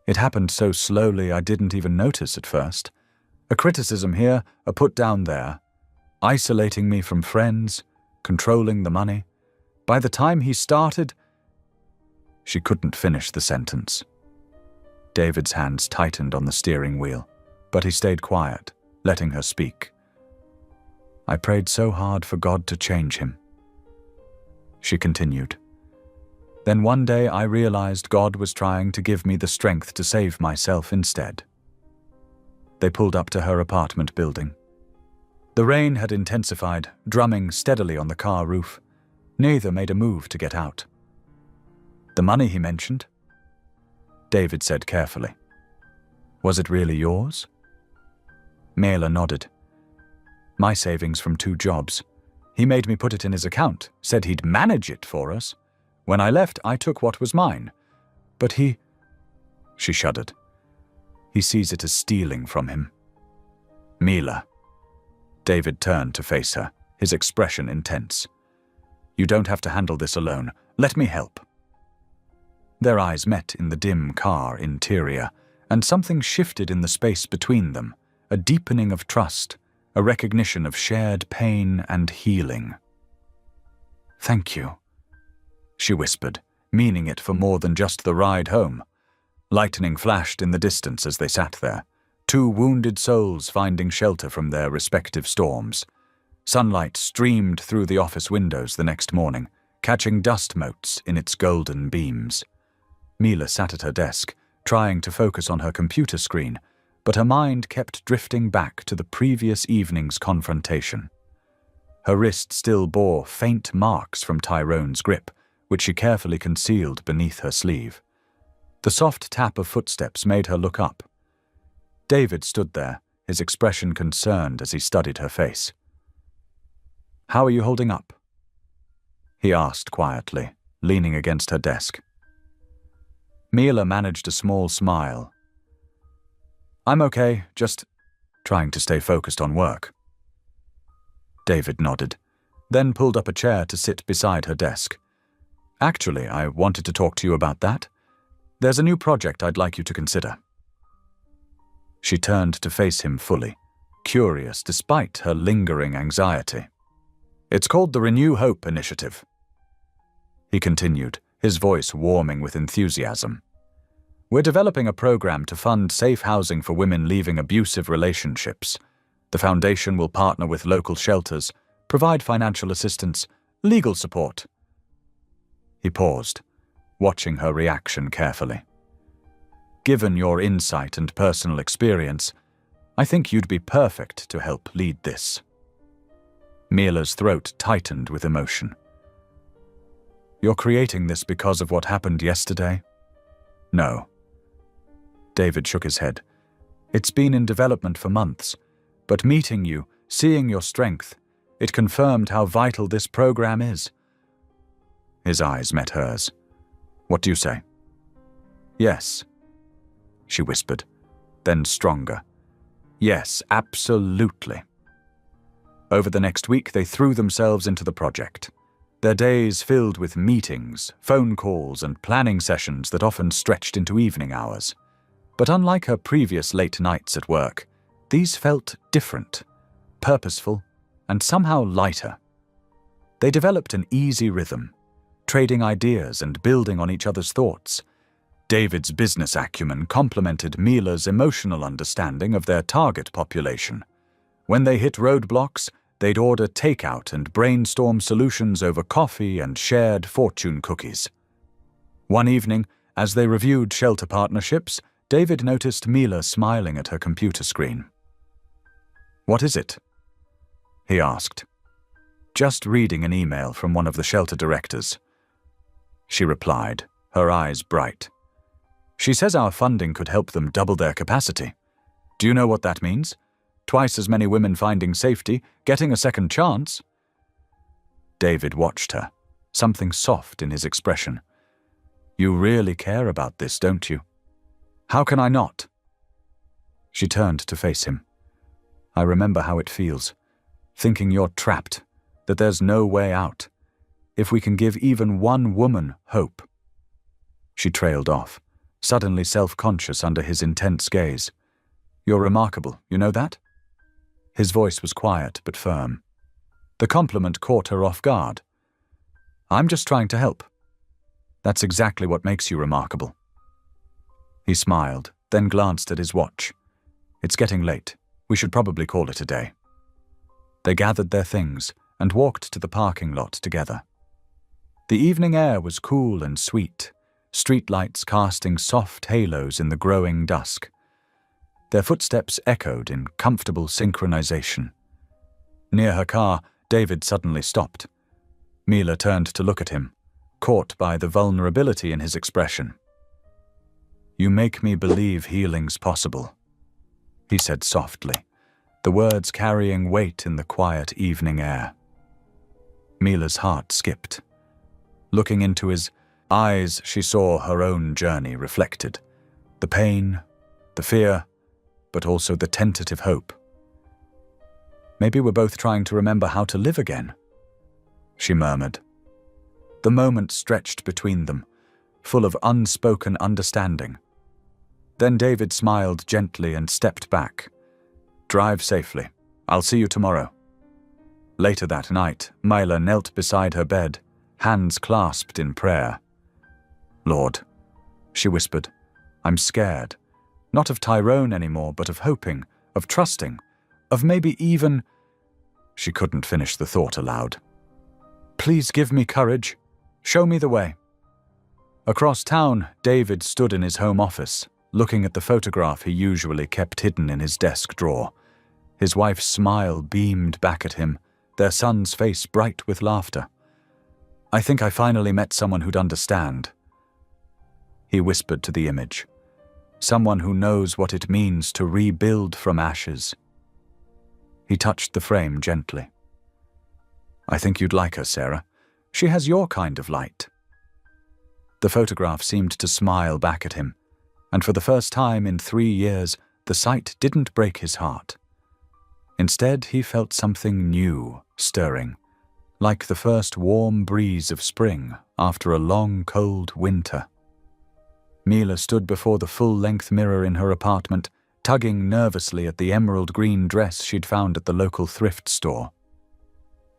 It happened so slowly I didn't even notice at first. A criticism here, a put down there, isolating me from friends, controlling the money. By the time he started... She couldn't finish the sentence. David's hands tightened on the steering wheel, but he stayed quiet, letting her speak. "I prayed so hard for God to change him." She continued. "Then one day I realized God was trying to give me the strength to save myself instead." They pulled up to her apartment building. The rain had intensified, drumming steadily on the car roof. Neither made a move to get out. "The money he mentioned?" David said carefully. "Was it really yours?" Mila nodded. "My savings from 2 jobs. He made me put it in his account, said he'd manage it for us. When I left, I took what was mine. But he..." She shuddered. "He sees it as stealing from him." "Mila." David turned to face her, his expression intense. "You don't have to handle this alone. Let me help." Their eyes met in the dim car interior, and something shifted in the space between them, a deepening of trust, a recognition of shared pain and healing. "Thank you," she whispered, meaning it for more than just the ride home. Lightning flashed in the distance as they sat there, 2 wounded souls finding shelter from their respective storms. Sunlight streamed through the office windows the next morning, catching dust motes in its golden beams. Mila sat at her desk, trying to focus on her computer screen, but her mind kept drifting back to the previous evening's confrontation. Her wrist still bore faint marks from Tyrone's grip, which she carefully concealed beneath her sleeve. The soft tap of footsteps made her look up. David stood there, his expression concerned as he studied her face. "How are you holding up?" he asked quietly, leaning against her desk. Mila managed a small smile. "I'm okay, just trying to stay focused on work." David nodded, then pulled up a chair to sit beside her desk. "Actually, I wanted to talk to you about that. There's a new project I'd like you to consider." She turned to face him fully, curious despite her lingering anxiety. "It's called the Renew Hope Initiative," he continued, his voice warming with enthusiasm. "We're developing a program to fund safe housing for women leaving abusive relationships. The foundation will partner with local shelters, provide financial assistance, legal support." He paused, watching her reaction carefully. "Given your insight and personal experience, I think you'd be perfect to help lead this." Mila's throat tightened with emotion. "You're creating this because of what happened yesterday?" "No." David shook his head. "It's been in development for months, but meeting you, seeing your strength, it confirmed how vital this program is." His eyes met hers. "What do you say?" "Yes," she whispered, then stronger. "Yes, absolutely." Over the next week, they threw themselves into the project. Their days filled with meetings, phone calls, and planning sessions that often stretched into evening hours. But unlike her previous late nights at work, these felt different, purposeful, and somehow lighter. They developed an easy rhythm, trading ideas and building on each other's thoughts. David's business acumen complemented Mila's emotional understanding of their target population. When they hit roadblocks, they'd order takeout and brainstorm solutions over coffee and shared fortune cookies. One evening, as they reviewed shelter partnerships, David noticed Mila smiling at her computer screen. "What is it?" he asked. "Just reading an email from one of the shelter directors," she replied, her eyes bright. "She says our funding could help them double their capacity. Do you know what that means? Twice as many women finding safety, getting a second chance." David watched her, something soft in his expression. "You really care about this, don't you?" "How can I not?" She turned to face him. "I remember how it feels, thinking you're trapped, that there's no way out. If we can give even one woman hope." She trailed off, suddenly self-conscious under his intense gaze. "You're remarkable, you know that?" His voice was quiet but firm. The compliment caught her off guard. "I'm just trying to help. That's exactly what makes you remarkable." He smiled, then glanced at his watch. "It's getting late. We should probably call it a day." They gathered their things and walked to the parking lot together. The evening air was cool and sweet, streetlights casting soft halos in the growing dusk. Their footsteps echoed in comfortable synchronization. Near her car, David suddenly stopped. Mila turned to look at him, caught by the vulnerability in his expression. "You make me believe healing's possible," he said softly, the words carrying weight in the quiet evening air. Mila's heart skipped. Looking into his eyes, she saw her own journey reflected. The pain, the fear, but also the tentative hope. "Maybe we're both trying to remember how to live again," she murmured. The moment stretched between them, full of unspoken understanding. Then David smiled gently and stepped back. "Drive safely. I'll see you tomorrow." Later that night, Mila knelt beside her bed, hands clasped in prayer. "Lord," she whispered, "I'm scared. Not of Tyrone anymore, but of hoping, of trusting, of maybe even—" She couldn't finish the thought aloud. "Please give me courage. Show me the way." Across town, David stood in his home office, looking at the photograph he usually kept hidden in his desk drawer. His wife's smile beamed back at him, their son's face bright with laughter. "I think I finally met someone who'd understand," he whispered to the image. "Someone who knows what it means to rebuild from ashes." He touched the frame gently. "I think you'd like her, Sarah. She has your kind of light." The photograph seemed to smile back at him, and for the first time in 3 years, the sight didn't break his heart. Instead, he felt something new stirring, like the first warm breeze of spring after a long, cold winter. Mila stood before the full-length mirror in her apartment, tugging nervously at the emerald green dress she'd found at the local thrift store.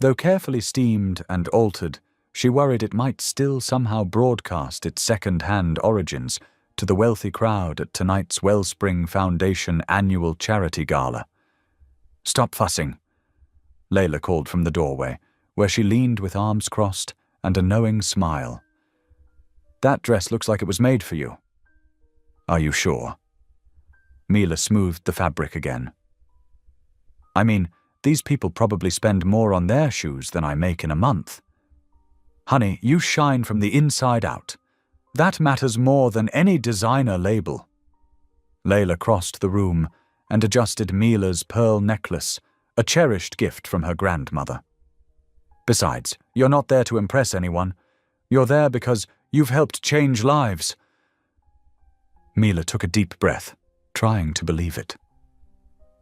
Though carefully steamed and altered, she worried it might still somehow broadcast its second-hand origins to the wealthy crowd at tonight's Wellspring Foundation annual charity gala. "Stop fussing," Layla called from the doorway, where she leaned with arms crossed and a knowing smile. "That dress looks like it was made for you." "Are you sure?" Mila smoothed the fabric again. "I mean, these people probably spend more on their shoes than I make in a month. Honey, you shine from the inside out. That matters more than any designer label." Layla crossed the room and adjusted Mila's pearl necklace, a cherished gift from her grandmother. "Besides, you're not there to impress anyone. You're there because you've helped change lives." Mila took a deep breath, trying to believe it.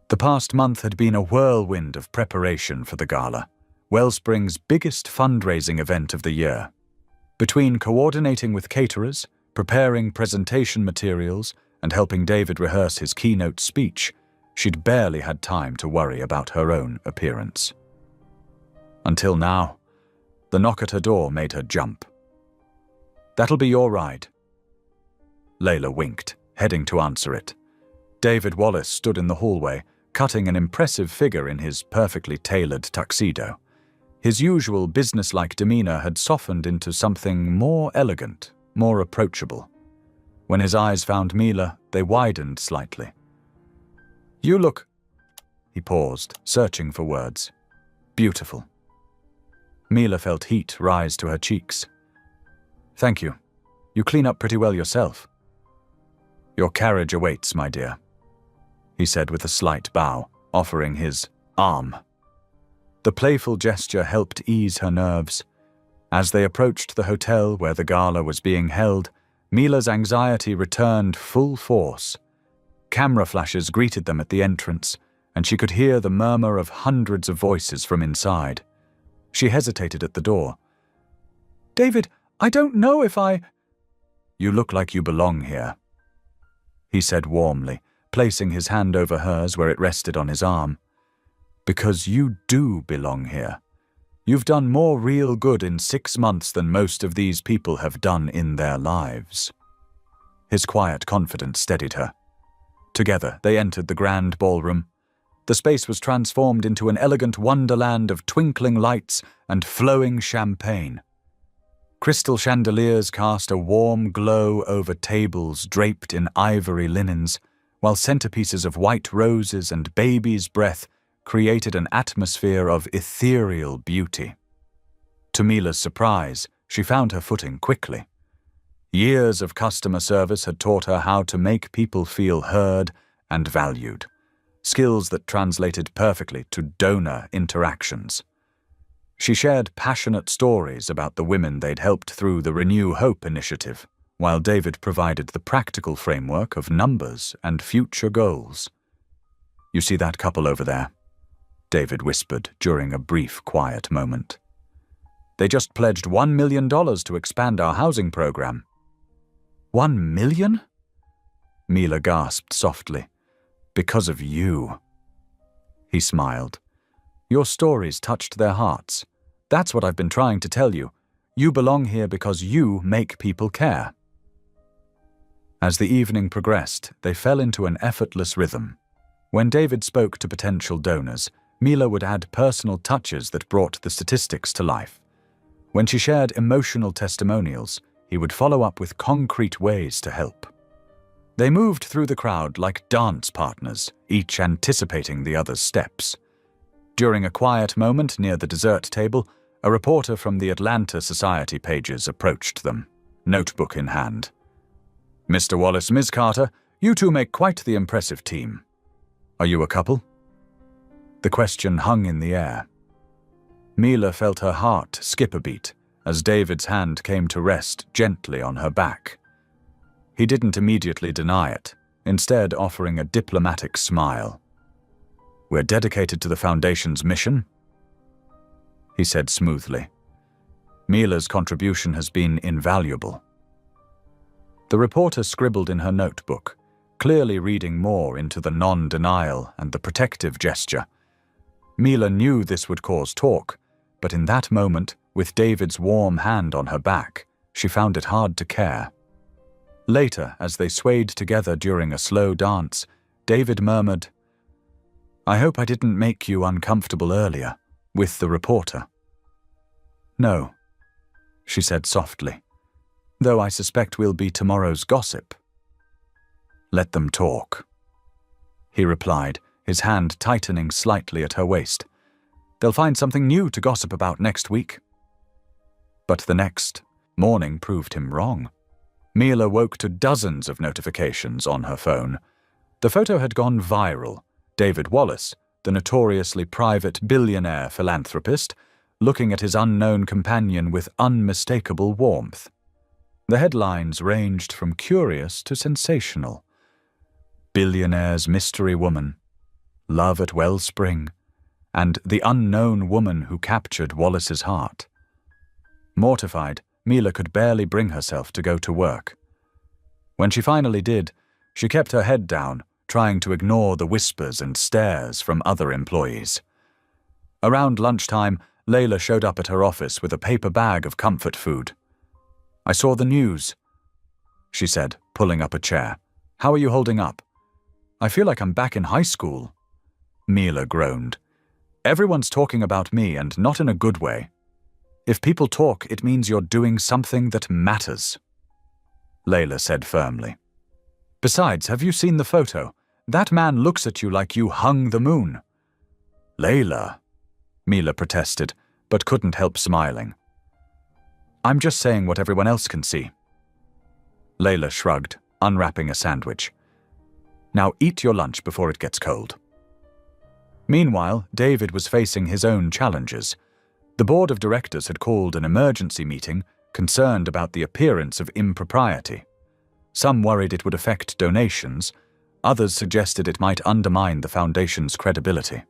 The past month had been a whirlwind of preparation for the gala, Wellspring's biggest fundraising event of the year. Between coordinating with caterers, preparing presentation materials, and helping David rehearse his keynote speech, she'd barely had time to worry about her own appearance. Until now, the knock at her door made her jump. "That'll be your ride." Layla winked, heading to answer it. David Wallace stood in the hallway, cutting an impressive figure in his perfectly tailored tuxedo. His usual businesslike demeanor had softened into something more elegant, more approachable. When his eyes found Mila, they widened slightly. "You look—" He paused, searching for words. "Beautiful." Mila felt heat rise to her cheeks. "Thank you. You clean up pretty well yourself." "Your carriage awaits, my dear," he said with a slight bow, offering his arm. The playful gesture helped ease her nerves. As they approached the hotel where the gala was being held, Mila's anxiety returned full force. Camera flashes greeted them at the entrance, and she could hear the murmur of hundreds of voices from inside. She hesitated at the door. "David, I don't know if I—" "You look like you belong here," he said warmly, placing his hand over hers where it rested on his arm. "Because you do belong here. You've done more real good in 6 months than most of these people have done in their lives." His quiet confidence steadied her. Together, they entered the grand ballroom. The space was transformed into an elegant wonderland of twinkling lights and flowing champagne. Crystal chandeliers cast a warm glow over tables draped in ivory linens, while centerpieces of white roses and baby's breath created an atmosphere of ethereal beauty. To Mila's surprise, she found her footing quickly. Years of customer service had taught her how to make people feel heard and valued, skills that translated perfectly to donor interactions. She shared passionate stories about the women they'd helped through the Renew Hope initiative, while David provided the practical framework of numbers and future goals. "You see that couple over there?" David whispered during a brief, quiet moment. "They just pledged $1 million to expand our housing program." $1 million? Mila gasped softly. "Because of you." He smiled. "Your stories touched their hearts. That's what I've been trying to tell you. You belong here because you make people care." As the evening progressed, they fell into an effortless rhythm. When David spoke to potential donors, Mila would add personal touches that brought the statistics to life. When she shared emotional testimonials, he would follow up with concrete ways to help. They moved through the crowd like dance partners, each anticipating the other's steps. During a quiet moment near the dessert table, a reporter from the Atlanta Society pages approached them, notebook in hand. "Mr. Wallace, Ms. Carter, you two make quite the impressive team. Are you a couple?" The question hung in the air. Mila felt her heart skip a beat as David's hand came to rest gently on her back. He didn't immediately deny it, instead offering a diplomatic smile. "We're dedicated to the Foundation's mission," he said smoothly. "Mila's contribution has been invaluable." The reporter scribbled in her notebook, clearly reading more into the non-denial and the protective gesture. Mila knew this would cause talk, but in that moment, with David's warm hand on her back, she found it hard to care. Later, as they swayed together during a slow dance, David murmured, "I hope I didn't make you uncomfortable earlier, with the reporter." "No," she said softly, "though I suspect we'll be tomorrow's gossip." "Let them talk," he replied, his hand tightening slightly at her waist. "They'll find something new to gossip about next week." But the next morning proved him wrong. Mila woke to dozens of notifications on her phone. The photo had gone viral. David Wallace, the notoriously private billionaire philanthropist, looking at his unknown companion with unmistakable warmth. The headlines ranged from curious to sensational. "Billionaire's mystery woman," "Love at Wellspring," and "The unknown woman who captured Wallace's heart." Mortified, Mila could barely bring herself to go to work. When she finally did, she kept her head down, trying to ignore the whispers and stares from other employees. Around lunchtime, Layla showed up at her office with a paper bag of comfort food. "I saw the news," she said, pulling up a chair. "How are you holding up?" "I feel like I'm back in high school." Mila groaned. Everyone's talking about me, and not in a good way. If people talk, it means you're doing something that matters, Layla said firmly. Besides, have you seen the photo? That man looks at you like you hung the moon. Layla, Mila protested, but couldn't help smiling. I'm just saying what everyone else can see. Layla shrugged, unwrapping a sandwich. Now eat your lunch before it gets cold. Meanwhile, David was facing his own challenges. The board of directors had called an emergency meeting, concerned about the appearance of impropriety. Some worried it would affect donations, others suggested it might undermine the foundation's credibility.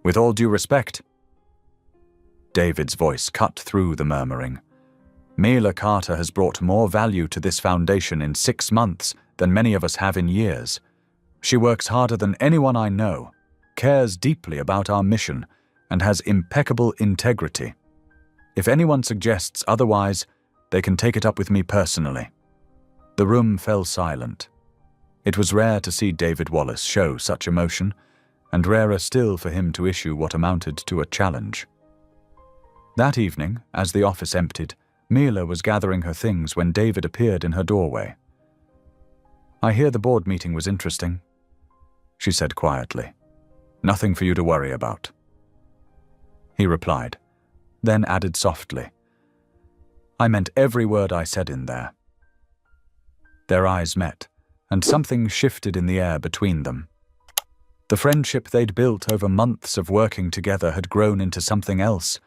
With all due respect, David's voice cut through the murmuring. Mila Carter has brought more value to this foundation in 6 months than many of us have in years. She works harder than anyone I know, cares deeply about our mission, and has impeccable integrity. If anyone suggests otherwise, they can take it up with me personally. The room fell silent. It was rare to see David Wallace show such emotion, and rarer still for him to issue what amounted to a challenge. That evening, as the office emptied, Mila was gathering her things when David appeared in her doorway. I hear the board meeting was interesting, she said quietly. Nothing for you to worry about. He replied, then added softly, I meant every word I said in there. Their eyes met, and something shifted in the air between them. The friendship they'd built over months of working together had grown into something else,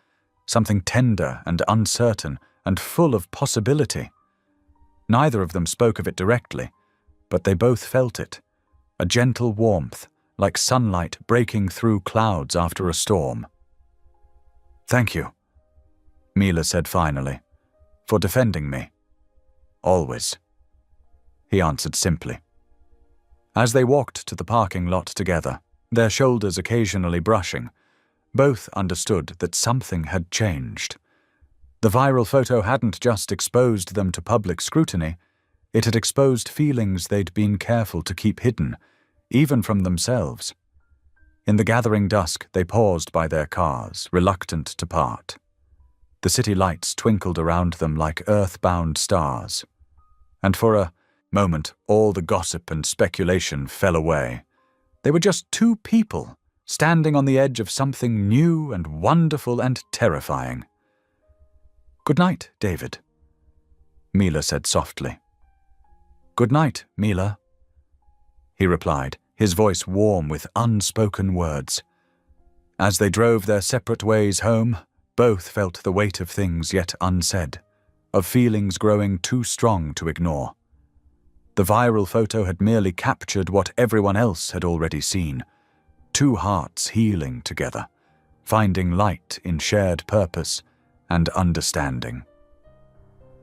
something tender and uncertain and full of possibility. Neither of them spoke of it directly, but they both felt it, a gentle warmth, like sunlight breaking through clouds after a storm. Thank you, Mila said finally, for defending me. Always, he answered simply. As they walked to the parking lot together, their shoulders occasionally brushing, both understood that something had changed. The viral photo hadn't just exposed them to public scrutiny, it had exposed feelings they'd been careful to keep hidden, even from themselves. In the gathering dusk, they paused by their cars, reluctant to part. The city lights twinkled around them like earthbound stars. And for a moment, all the gossip and speculation fell away. They were just two people, standing on the edge of something new and wonderful and terrifying. Good night, David, Mila said softly. Good night, Mila, he replied, his voice warm with unspoken words. As they drove their separate ways home, both felt the weight of things yet unsaid, of feelings growing too strong to ignore. The viral photo had merely captured what everyone else had already seen, two hearts healing together, finding light in shared purpose and understanding.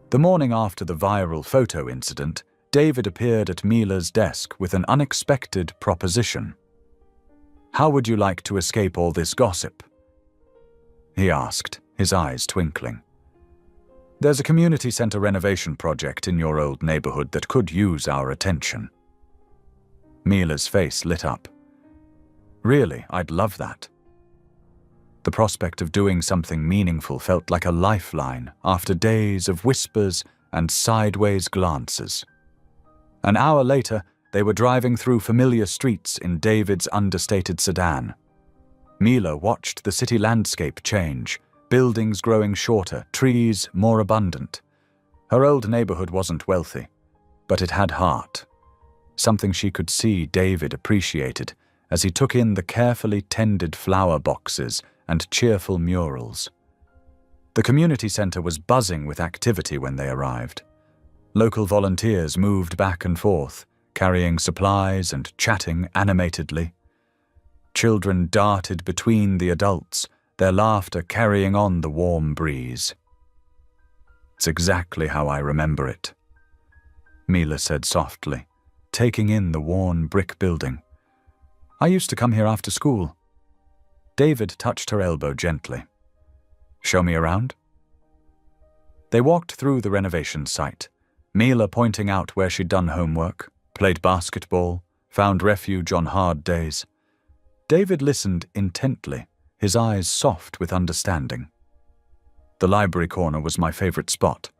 The morning after the viral photo incident, David appeared at Mila's desk with an unexpected proposition. How would you like to escape all this gossip? He asked, his eyes twinkling. There's a community center renovation project in your old neighborhood that could use our attention. Mila's face lit up. Really, I'd love that. The prospect of doing something meaningful felt like a lifeline after days of whispers and sideways glances. An hour later, they were driving through familiar streets in David's understated sedan. Mila watched the city landscape change, buildings growing shorter, trees more abundant. Her old neighborhood wasn't wealthy, but it had heart, something she could see David appreciated as he took in the carefully tended flower boxes and cheerful murals. The community center was buzzing with activity when they arrived. Local volunteers moved back and forth, carrying supplies and chatting animatedly. Children darted between the adults, their laughter carrying on the warm breeze. It's exactly how I remember it, Mila said softly, taking in the worn brick building. I used to come here after school. David touched her elbow gently. Show me around? They walked through the renovation site, Mila pointing out where she'd done homework, played basketball, found refuge on hard days. David listened intently, his eyes soft with understanding. The library corner was my favorite spot,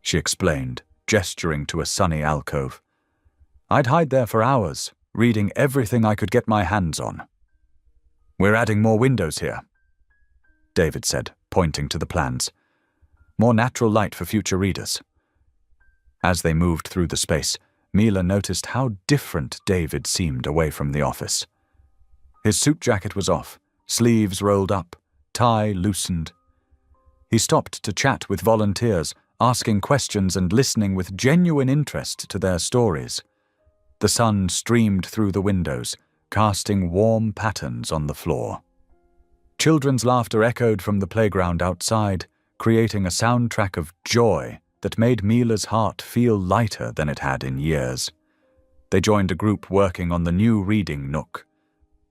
she explained, gesturing to a sunny alcove. I'd hide there for hours, reading everything I could get my hands on. We're adding more windows here, David said, pointing to the plans. More natural light for future readers. As they moved through the space, Mila noticed how different David seemed away from the office. His suit jacket was off, sleeves rolled up, tie loosened. He stopped to chat with volunteers, asking questions and listening with genuine interest to their stories. The sun streamed through the windows, casting warm patterns on the floor. Children's laughter echoed from the playground outside, creating a soundtrack of joy that made Mila's heart feel lighter than it had in years. They joined a group working on the new reading nook.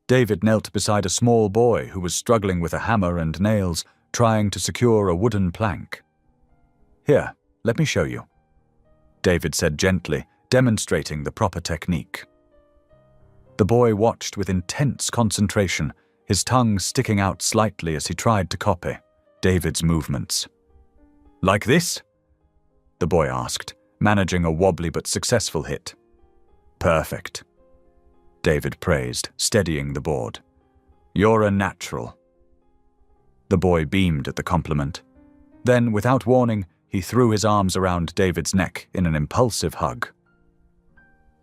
David knelt beside a small boy who was struggling with a hammer and nails, trying to secure a wooden plank. Here, let me show you, David said gently, demonstrating the proper technique. The boy watched with intense concentration, his tongue sticking out slightly as he tried to copy David's movements. Like this? The boy asked, managing a wobbly but successful hit. Perfect, David praised, steadying the board. You're a natural. The boy beamed at the compliment. Then, without warning, he threw his arms around David's neck in an impulsive hug.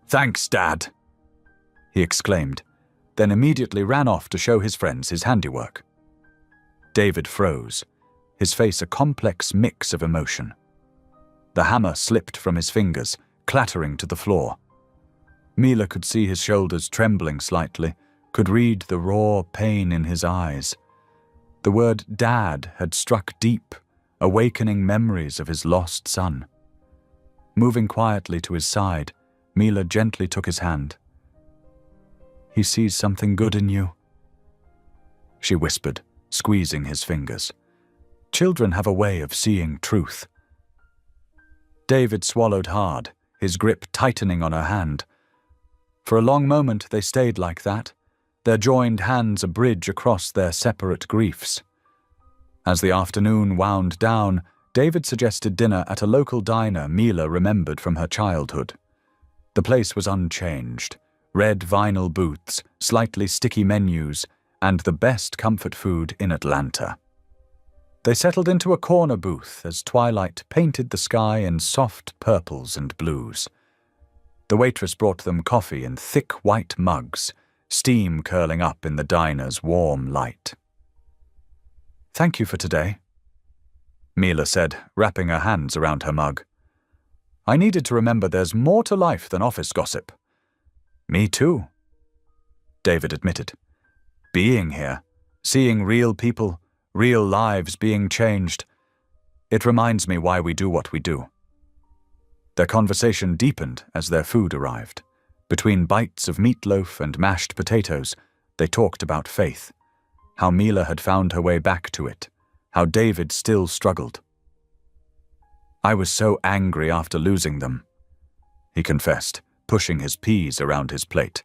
Thanks, Dad, he exclaimed, then immediately ran off to show his friends his handiwork. David froze, his face a complex mix of emotion. The hammer slipped from his fingers, clattering to the floor. Mila could see his shoulders trembling slightly, could read the raw pain in his eyes. The word Dad had struck deep, awakening memories of his lost son. Moving quietly to his side, Mila gently took his hand. He sees something good in you, she whispered, squeezing his fingers. Children have a way of seeing truth. David swallowed hard, his grip tightening on her hand. For a long moment they stayed like that, their joined hands a bridge across their separate griefs. As the afternoon wound down, David suggested dinner at a local diner Mila remembered from her childhood. The place was unchanged. Red vinyl booths, slightly sticky menus, and the best comfort food in Atlanta. They settled into a corner booth as twilight painted the sky in soft purples and blues. The waitress brought them coffee in thick white mugs, steam curling up in the diner's warm light. Thank you for today, Mila said, wrapping her hands around her mug. I needed to remember there's more to life than office gossip. Me too, David admitted. Being here, seeing real people, real lives being changed, it reminds me why we do what we do. Their conversation deepened as their food arrived. Between bites of meatloaf and mashed potatoes, they talked about faith, how Mila had found her way back to it, how David still struggled. I was so angry after losing them, he confessed, pushing his peas around his plate.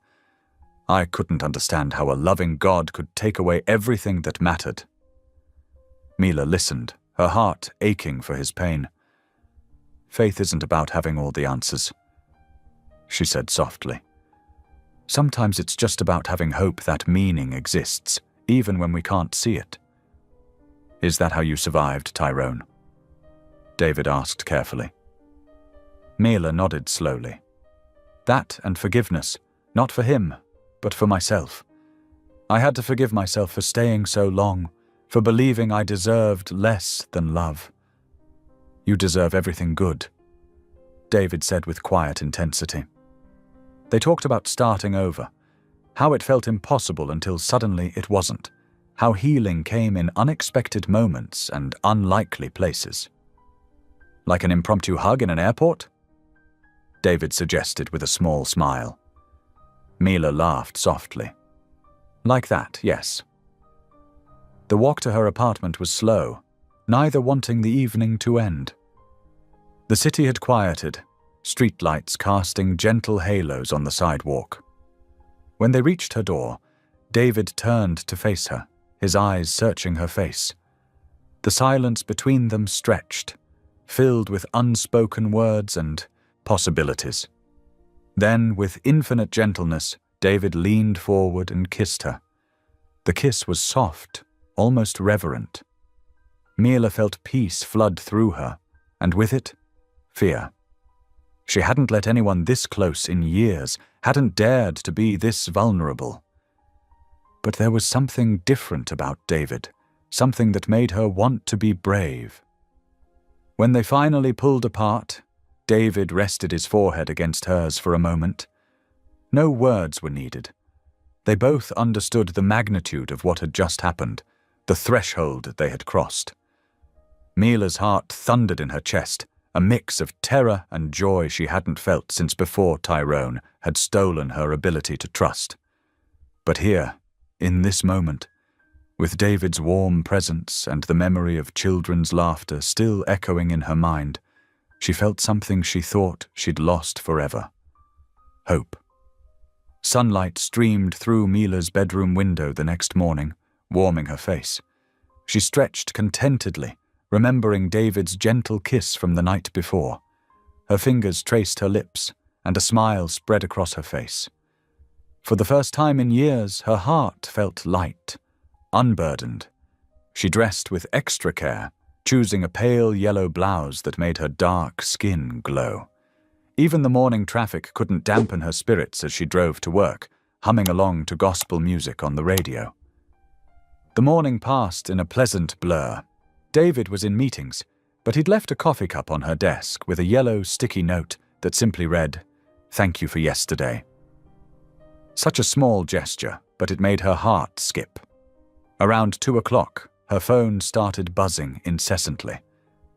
I couldn't understand how a loving God could take away everything that mattered. Mila listened, her heart aching for his pain. Faith isn't about having all the answers, she said softly. Sometimes it's just about having hope that meaning exists, even when we can't see it. Is that how you survived, Tyrone? David asked carefully. Mila nodded slowly. That and forgiveness, not for him, but for myself. I had to forgive myself for staying so long, for believing I deserved less than love. You deserve everything good, David said with quiet intensity. They talked about starting over, how it felt impossible until suddenly it wasn't, how healing came in unexpected moments and unlikely places. Like an impromptu hug in an airport? David suggested with a small smile. Mila laughed softly. Like that, yes. The walk to her apartment was slow, neither wanting the evening to end. The city had quieted, streetlights casting gentle halos on the sidewalk. When they reached her door, David turned to face her, his eyes searching her face. The silence between them stretched, filled with unspoken words and possibilities. Then, with infinite gentleness, David leaned forward and kissed her. The kiss was soft, almost reverent. Mila felt peace flood through her, and with it, fear. She hadn't let anyone this close in years, hadn't dared to be this vulnerable. But there was something different about David, something that made her want to be brave. When they finally pulled apart, David rested his forehead against hers for a moment. No words were needed. They both understood the magnitude of what had just happened, the threshold they had crossed. Mila's heart thundered in her chest, a mix of terror and joy she hadn't felt since before Tyrone had stolen her ability to trust. But here, in this moment, with David's warm presence and the memory of children's laughter still echoing in her mind, she felt something she thought she'd lost forever. Hope. Sunlight streamed through Mila's bedroom window the next morning, warming her face. She stretched contentedly, remembering David's gentle kiss from the night before. Her fingers traced her lips, and a smile spread across her face. For the first time in years, her heart felt light, unburdened. She dressed with extra care, choosing a pale yellow blouse that made her dark skin glow. Even the morning traffic couldn't dampen her spirits as she drove to work, humming along to gospel music on the radio. The morning passed in a pleasant blur. David was in meetings, but he'd left a coffee cup on her desk with a yellow sticky note that simply read, "Thank you for yesterday." Such a small gesture, but it made her heart skip. Around 2 o'clock, her phone started buzzing incessantly.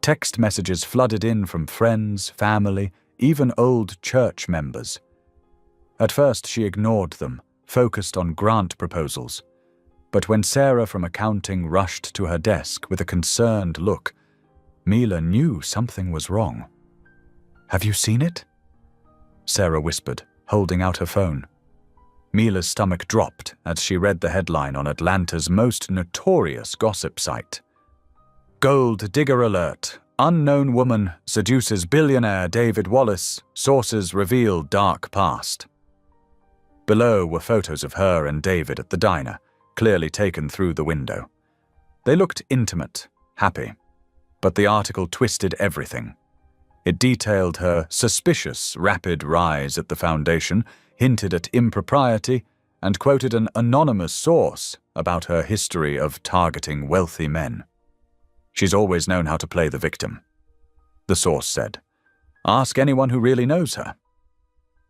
Text messages flooded in from friends, family, even old church members. At first she ignored them, focused on grant proposals. But when Sarah from accounting rushed to her desk with a concerned look, Mila knew something was wrong. "Have you seen it?" Sarah whispered, holding out her phone. Mila's stomach dropped as she read the headline on Atlanta's most notorious gossip site. "Gold digger alert. Unknown woman seduces billionaire David Wallace. Sources reveal dark past." Below were photos of her and David at the diner, clearly taken through the window. They looked intimate, happy, but the article twisted everything. It detailed her suspicious, rapid rise at the foundation, hinted at impropriety, and quoted an anonymous source about her history of targeting wealthy men. "She's always known how to play the victim," the source said. "Ask anyone who really knows her."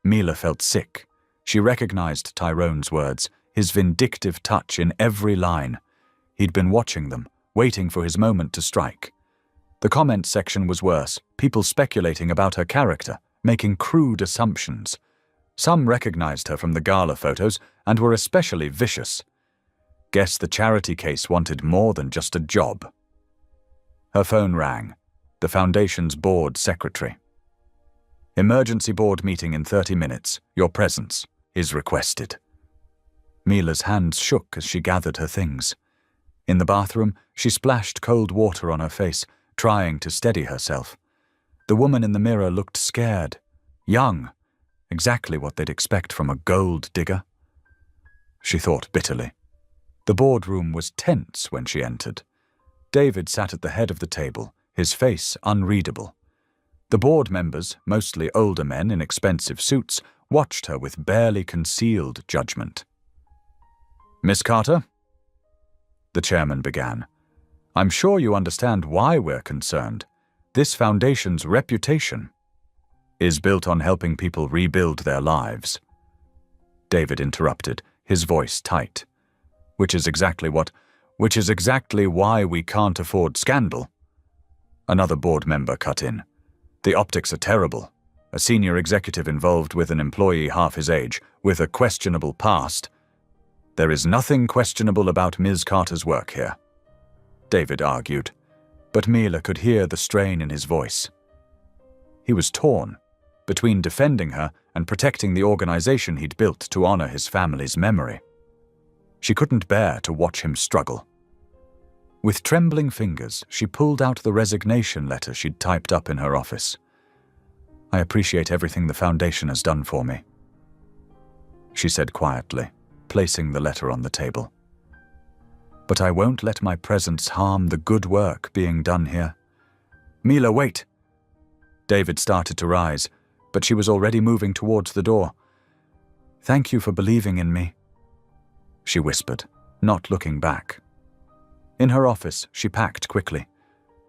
Mila felt sick. She recognized Tyrone's words, his vindictive touch in every line. He'd been watching them, waiting for his moment to strike. The comment section was worse, people speculating about her character, making crude assumptions. Some recognized her from the gala photos and were especially vicious. Guess the charity case wanted more than just a job. Her phone rang. The foundation's board secretary. "Emergency board meeting in 30 minutes. Your presence is requested." Mila's hands shook as she gathered her things. In the bathroom, she splashed cold water on her face, trying to steady herself. The woman in the mirror looked scared, young, exactly what they'd expect from a gold digger. She thought bitterly. The boardroom was tense when she entered. David sat at the head of the table, his face unreadable. The board members, mostly older men in expensive suits, watched her with barely concealed judgment. "Miss Carter?" The chairman began. "I'm sure you understand why we're concerned. This foundation's reputation is built on helping people rebuild their lives." David interrupted, his voice tight. Which is exactly why we can't afford scandal." Another board member cut in. "The optics are terrible. A senior executive involved with an employee half his age, with a questionable past. There is nothing questionable about Ms. Carter's work here," David argued, but Mila could hear the strain in his voice. He was torn, between defending her and protecting the organization he'd built to honor his family's memory. She couldn't bear to watch him struggle. With trembling fingers, she pulled out the resignation letter she'd typed up in her office. "I appreciate everything the Foundation has done for me," she said quietly, placing the letter on the table. "But I won't let my presence harm the good work being done here." "Mila, wait!" David started to rise, but she was already moving towards the door. "Thank you for believing in me," she whispered, not looking back. In her office, she packed quickly.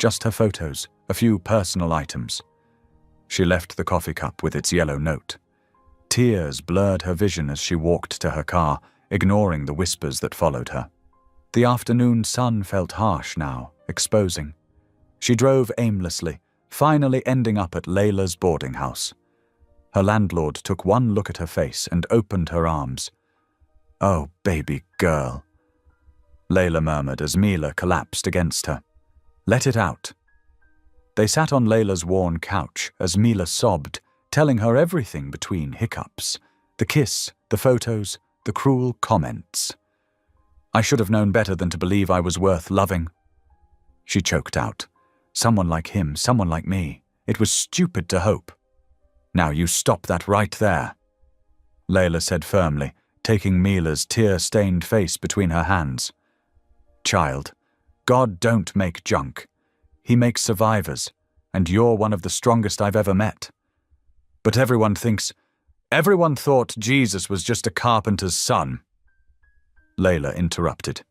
Just her photos, a few personal items. She left the coffee cup with its yellow note. Tears blurred her vision as she walked to her car, ignoring the whispers that followed her. The afternoon sun felt harsh now, exposing. She drove aimlessly, finally ending up at Layla's boarding house. Her landlord took one look at her face and opened her arms. "Oh, baby girl," Layla murmured as Mila collapsed against her. "Let it out." They sat on Layla's worn couch as Mila sobbed, telling her everything between hiccups. The kiss, the photos, the cruel comments. "I should have known better than to believe I was worth loving," she choked out. "Someone like him, someone like me. It was stupid to hope." "Now you stop that right there," Layla said firmly, taking Mila's tear-stained face between her hands. "Child, God don't make junk. He makes survivors, and you're one of the strongest I've ever met. But everyone thought Jesus was just a carpenter's son." Layla interrupted.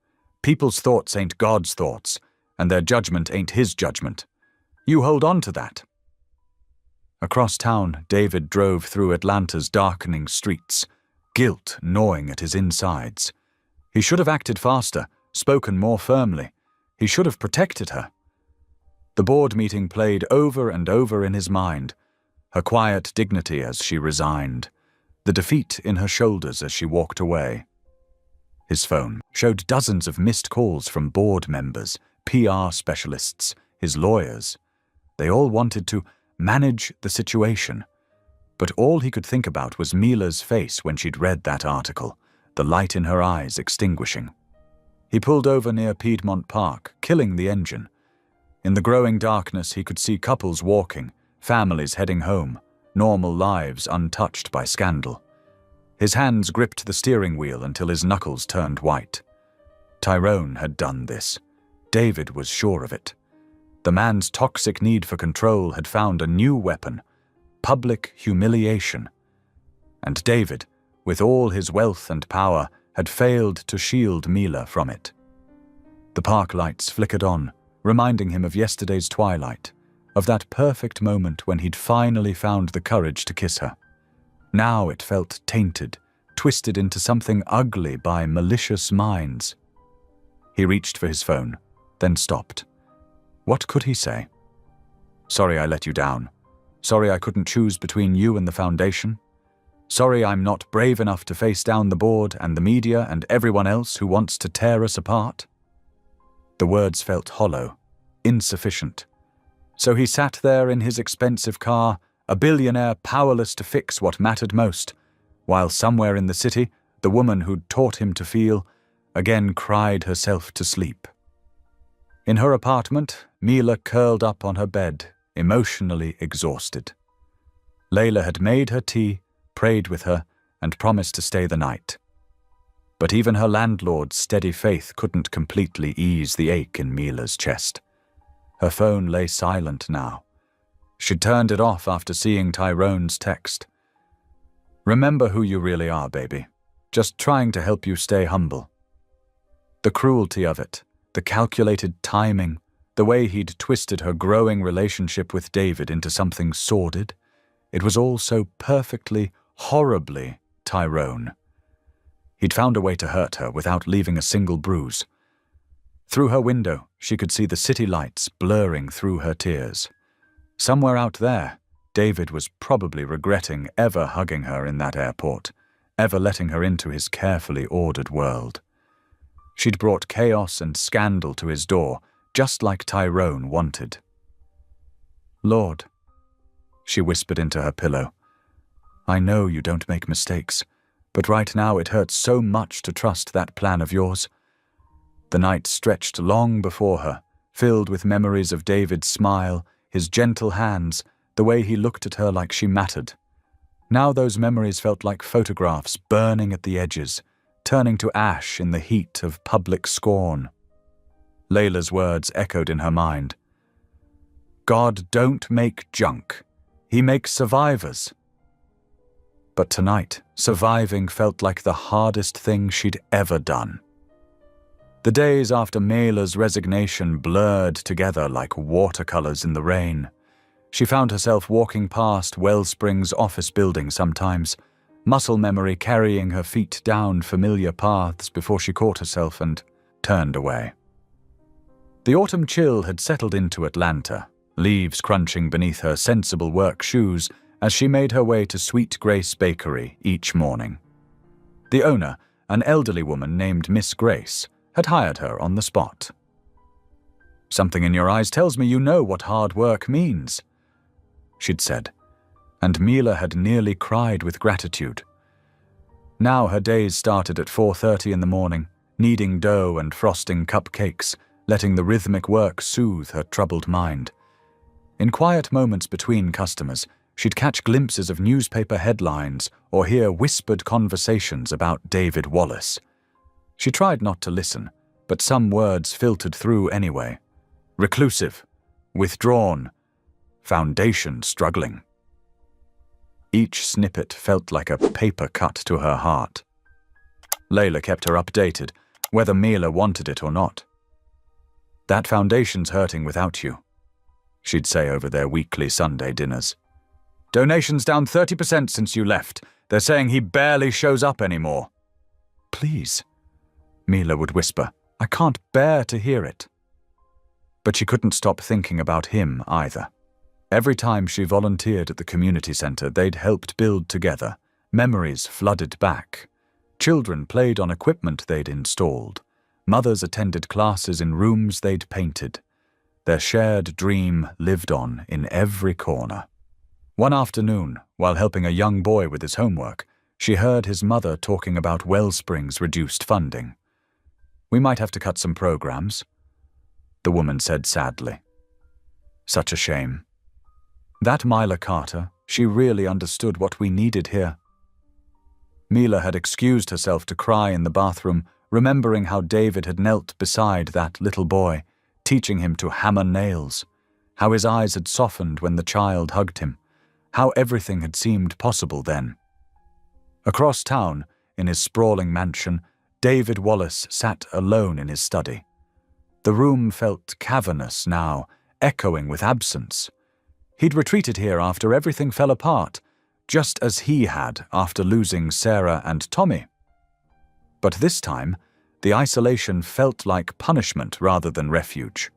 "People's thoughts ain't God's thoughts, and their judgment ain't his judgment. You hold on to that." Across town, David drove through Atlanta's darkening streets, guilt gnawing at his insides. He should have acted faster, spoken more firmly. He should have protected her. The board meeting played over and over in his mind, her quiet dignity as she resigned, the defeat in her shoulders as she walked away. His phone showed dozens of missed calls from board members, PR specialists, his lawyers. They all wanted to manage the situation. But all he could think about was Mila's face when she'd read that article, the light in her eyes extinguishing. He pulled over near Piedmont Park, killing the engine. In the growing darkness, he could see couples walking, families heading home, normal lives untouched by scandal. His hands gripped the steering wheel until his knuckles turned white. Tyrone had done this. David was sure of it. The man's toxic need for control had found a new weapon: public humiliation. And David, with all his wealth and power, had failed to shield Mila from it. The park lights flickered on, reminding him of yesterday's twilight, of that perfect moment when he'd finally found the courage to kiss her. Now it felt tainted, twisted into something ugly by malicious minds. He reached for his phone, then stopped. What could he say? "Sorry I let you down. Sorry I couldn't choose between you and the Foundation. Sorry I'm not brave enough to face down the board and the media and everyone else who wants to tear us apart." The words felt hollow, insufficient. So he sat there in his expensive car, a billionaire powerless to fix what mattered most, while somewhere in the city, the woman who'd taught him to feel again cried herself to sleep. In her apartment, Mila curled up on her bed, emotionally exhausted. Layla had made her tea, prayed with her, and promised to stay the night. But even her landlord's steady faith couldn't completely ease the ache in Mila's chest. Her phone lay silent now. She'd turned it off after seeing Tyrone's text. "Remember who you really are, baby. Just trying to help you stay humble." The cruelty of it, the calculated timing, the way he'd twisted her growing relationship with David into something sordid, it was all so perfectly, horribly Tyrone. He'd found a way to hurt her without leaving a single bruise. Through her window, she could see the city lights blurring through her tears. Somewhere out there, David was probably regretting ever hugging her in that airport, ever letting her into his carefully ordered world. She'd brought chaos and scandal to his door, just like Tyrone wanted. "Lord," she whispered into her pillow, "I know you don't make mistakes, But right now it hurts so much to trust that plan of yours." The night stretched long before her, filled with memories of David's smile, his gentle hands, the way he looked at her like she mattered. Now those memories felt like photographs burning at the edges, turning to ash in the heat of public scorn. Layla's words echoed in her mind. "God don't make junk. He makes survivors." But tonight, surviving felt like the hardest thing she'd ever done. The days after Mayla's resignation blurred together like watercolors in the rain. She found herself walking past Wellspring's office building sometimes, muscle memory carrying her feet down familiar paths before she caught herself and turned away. The autumn chill had settled into Atlanta, leaves crunching beneath her sensible work shoes as she made her way to Sweet Grace Bakery each morning. The owner, an elderly woman named Miss Grace, had hired her on the spot. "Something in your eyes tells me you know what hard work means," she'd said, and Mila had nearly cried with gratitude. Now her days started at 4:30 in the morning, kneading dough and frosting cupcakes, letting the rhythmic work soothe her troubled mind. In quiet moments between customers, she'd catch glimpses of newspaper headlines or hear whispered conversations about David Wallace. She tried not to listen, but some words filtered through anyway. Reclusive, withdrawn, foundation struggling. Each snippet felt like a paper cut to her heart. Layla kept her updated, whether Mila wanted it or not. "That foundation's hurting without you," she'd say over their weekly Sunday dinners. "Donations down 30% since you left. They're saying he barely shows up anymore." "Please," Mila would whisper. "I can't bear to hear it." But she couldn't stop thinking about him either. Every time she volunteered at the community center they'd helped build together, memories flooded back. Children played on equipment they'd installed. Mothers attended classes in rooms they'd painted. Their shared dream lived on in every corner. One afternoon, while helping a young boy with his homework, she heard his mother talking about Wellspring's reduced funding. "We might have to cut some programs," the woman said sadly. "Such a shame. That Mila Carter, she really understood what we needed here." Mila had excused herself to cry in the bathroom, remembering how David had knelt beside that little boy, teaching him to hammer nails, how his eyes had softened when the child hugged him, how everything had seemed possible then. Across town, in his sprawling mansion, David Wallace sat alone in his study. The room felt cavernous now, echoing with absence. He'd retreated here after everything fell apart, just as he had after losing Sarah and Tommy. But this time, the isolation felt like punishment rather than refuge.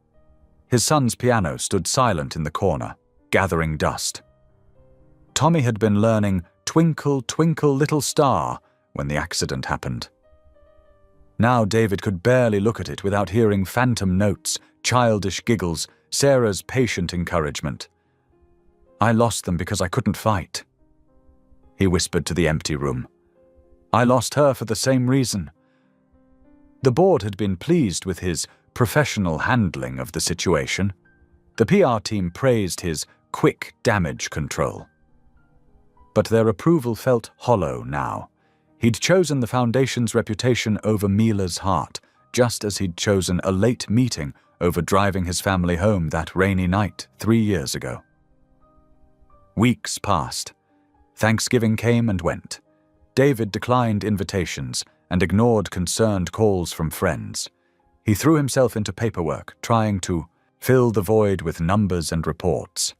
His son's piano stood silent in the corner, gathering dust. Tommy had been learning "Twinkle, Twinkle, Little Star" when the accident happened. Now David could barely look at it without hearing phantom notes, childish giggles, Sarah's patient encouragement. "I lost them because I couldn't fight," he whispered to the empty room. "I lost her for the same reason." The board had been pleased with his professional handling of the situation. The PR team praised his quick damage control. But their approval felt hollow now. He'd chosen the foundation's reputation over Mila's heart, just as he'd chosen a late meeting over driving his family home that rainy night 3 years ago. Weeks passed. Thanksgiving came and went. David declined invitations and ignored concerned calls from friends. He threw himself into paperwork, trying to fill the void with numbers and reports.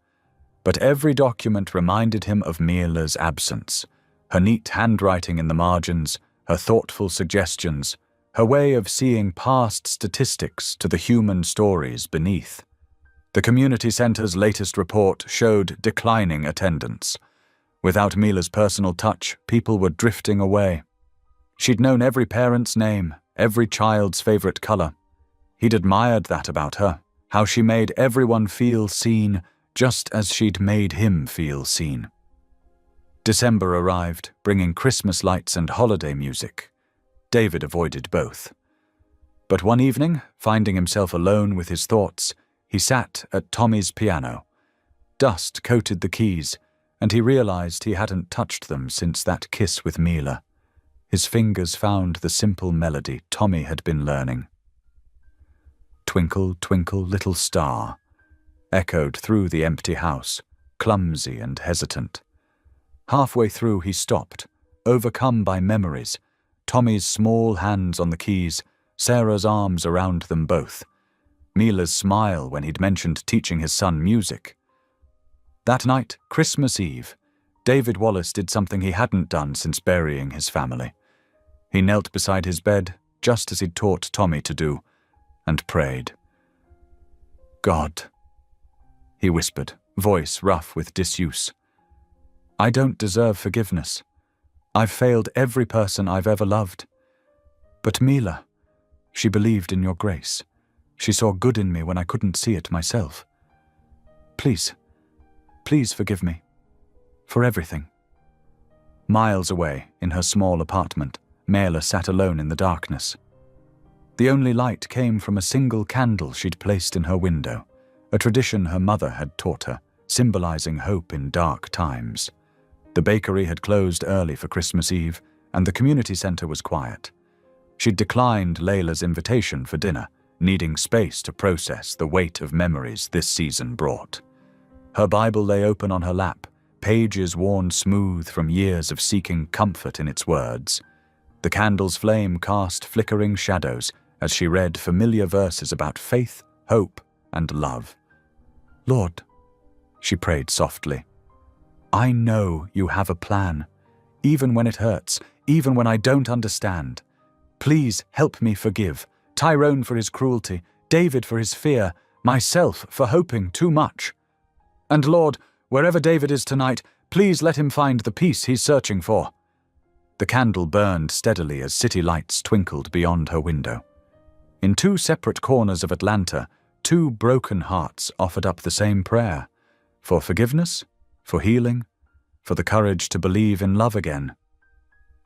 But every document reminded him of Mila's absence. Her neat handwriting in the margins, her thoughtful suggestions, her way of seeing past statistics to the human stories beneath. The community center's latest report showed declining attendance. Without Mila's personal touch, people were drifting away. She'd known every parent's name, every child's favorite color. He'd admired that about her, how she made everyone feel seen, just as she'd made him feel seen. December arrived, bringing Christmas lights and holiday music. David avoided both. But one evening, finding himself alone with his thoughts, he sat at Tommy's piano. Dust coated the keys, and he realized he hadn't touched them since that kiss with Mila. His fingers found the simple melody Tommy had been learning. Twinkle, twinkle, little star, echoed through the empty house, clumsy and hesitant. Halfway through he stopped, overcome by memories, Tommy's small hands on the keys, Sarah's arms around them both, Mila's smile when he'd mentioned teaching his son music. That night, Christmas Eve, David Wallace did something he hadn't done since burying his family. He knelt beside his bed, just as he'd taught Tommy to do, and prayed. "God," he whispered, voice rough with disuse. "I don't deserve forgiveness. I've failed every person I've ever loved. But Mila, she believed in your grace. She saw good in me when I couldn't see it myself. Please, please forgive me. For everything." Miles away, in her small apartment, Mela sat alone in the darkness. The only light came from a single candle she'd placed in her window, a tradition her mother had taught her, symbolizing hope in dark times. The bakery had closed early for Christmas Eve, and the community center was quiet. She'd declined Layla's invitation for dinner, needing space to process the weight of memories this season brought. Her Bible lay open on her lap, pages worn smooth from years of seeking comfort in its words. The candle's flame cast flickering shadows as she read familiar verses about faith, hope, and love. "Lord," she prayed softly, "I know you have a plan, even when it hurts, even when I don't understand. Please help me forgive Tyrone for his cruelty, David for his fear, myself for hoping too much. And Lord, wherever David is tonight, please let him find the peace he's searching for." The candle burned steadily as city lights twinkled beyond her window. In two separate corners of Atlanta, two broken hearts offered up the same prayer, for forgiveness, for healing, for the courage to believe in love again.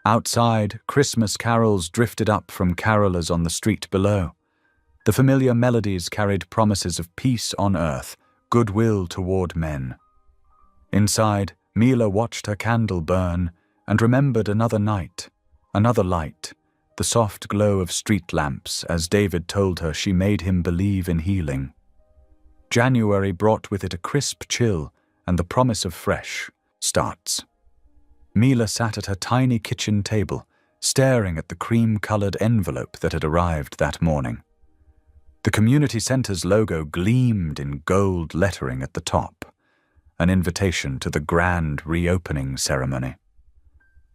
Outside, Christmas carols drifted up from carolers on the street below. The familiar melodies carried promises of peace on earth, goodwill toward men. Inside, Mila watched her candle burn and remembered another night, another light, the soft glow of street lamps as David told her she made him believe in healing. January brought with it a crisp chill and the promise of fresh starts. Mila sat at her tiny kitchen table, staring at the cream-colored envelope that had arrived that morning. The community center's logo gleamed in gold lettering at the top, an invitation to the grand reopening ceremony.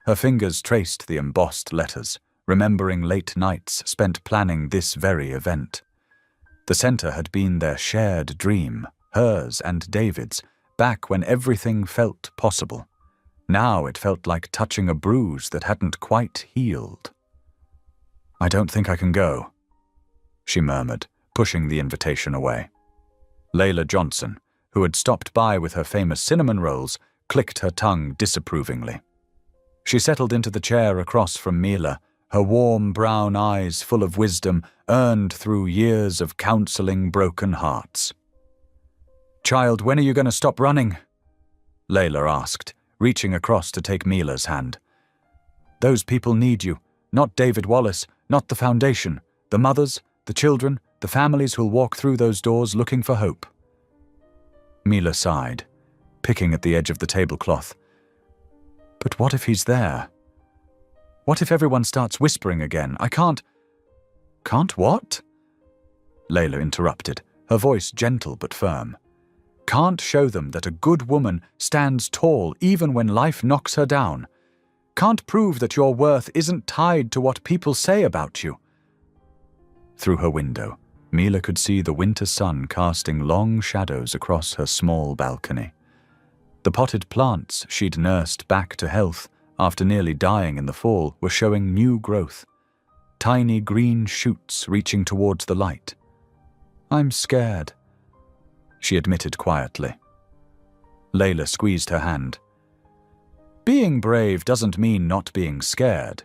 Her fingers traced the embossed letters, remembering late nights spent planning this very event. The center had been their shared dream, hers and David's, back when everything felt possible. Now it felt like touching a bruise that hadn't quite healed. "I don't think I can go," she murmured, pushing the invitation away. Layla Johnson, who had stopped by with her famous cinnamon rolls, clicked her tongue disapprovingly. She settled into the chair across from Mila, her warm brown eyes full of wisdom earned through years of counseling broken hearts. "Child, when are you going to stop running?" Layla asked, reaching across to take Mila's hand. "Those people need you, not David Wallace, not the foundation, the mothers, the children, the families who'll walk through those doors looking for hope." Mila sighed, picking at the edge of the tablecloth. "But what if he's there? What if everyone starts whispering again? I can't—" "Can't what?" Layla interrupted, her voice gentle but firm. "Can't show them that a good woman stands tall even when life knocks her down. Can't prove that your worth isn't tied to what people say about you." Through her window, Mila could see the winter sun casting long shadows across her small balcony. The potted plants she'd nursed back to health after nearly dying in the fall were showing new growth, tiny green shoots reaching towards the light. "I'm scared," she admitted quietly. Layla squeezed her hand. Being brave doesn't mean not being scared.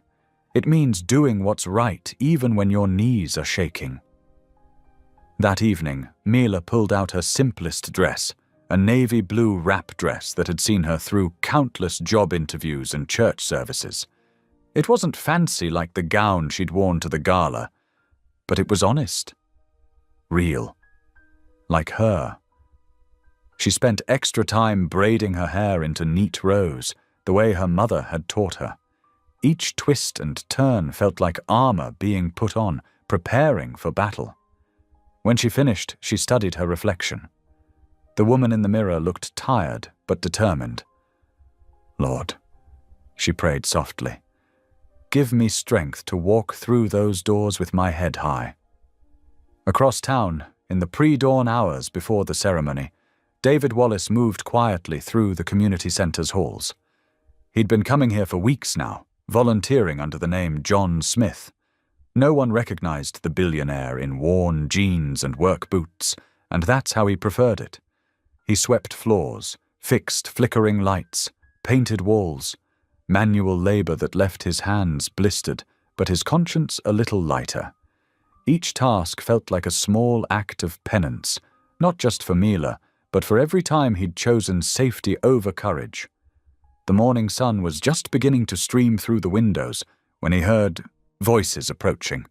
It means doing what's right even when your knees are shaking. That evening, Mila pulled out her simplest dress, a navy blue wrap dress that had seen her through countless job interviews and church services. It wasn't fancy like the gown she'd worn to the gala, but it was honest. Real. Like her. She spent extra time braiding her hair into neat rows, the way her mother had taught her. Each twist and turn felt like armor being put on, preparing for battle. When she finished, she studied her reflection. The woman in the mirror looked tired but determined. "Lord," she prayed softly, "give me strength to walk through those doors with my head high." Across town, in the pre-dawn hours before the ceremony, David Wallace moved quietly through the community center's halls. He'd been coming here for weeks now, volunteering under the name John Smith. No one recognized the billionaire in worn jeans and work boots, and that's how he preferred it. He swept floors, fixed flickering lights, painted walls, manual labor that left his hands blistered, but his conscience a little lighter. Each task felt like a small act of penance, not just for Mila, but for every time he'd chosen safety over courage. The morning sun was just beginning to stream through the windows when he heard voices approaching.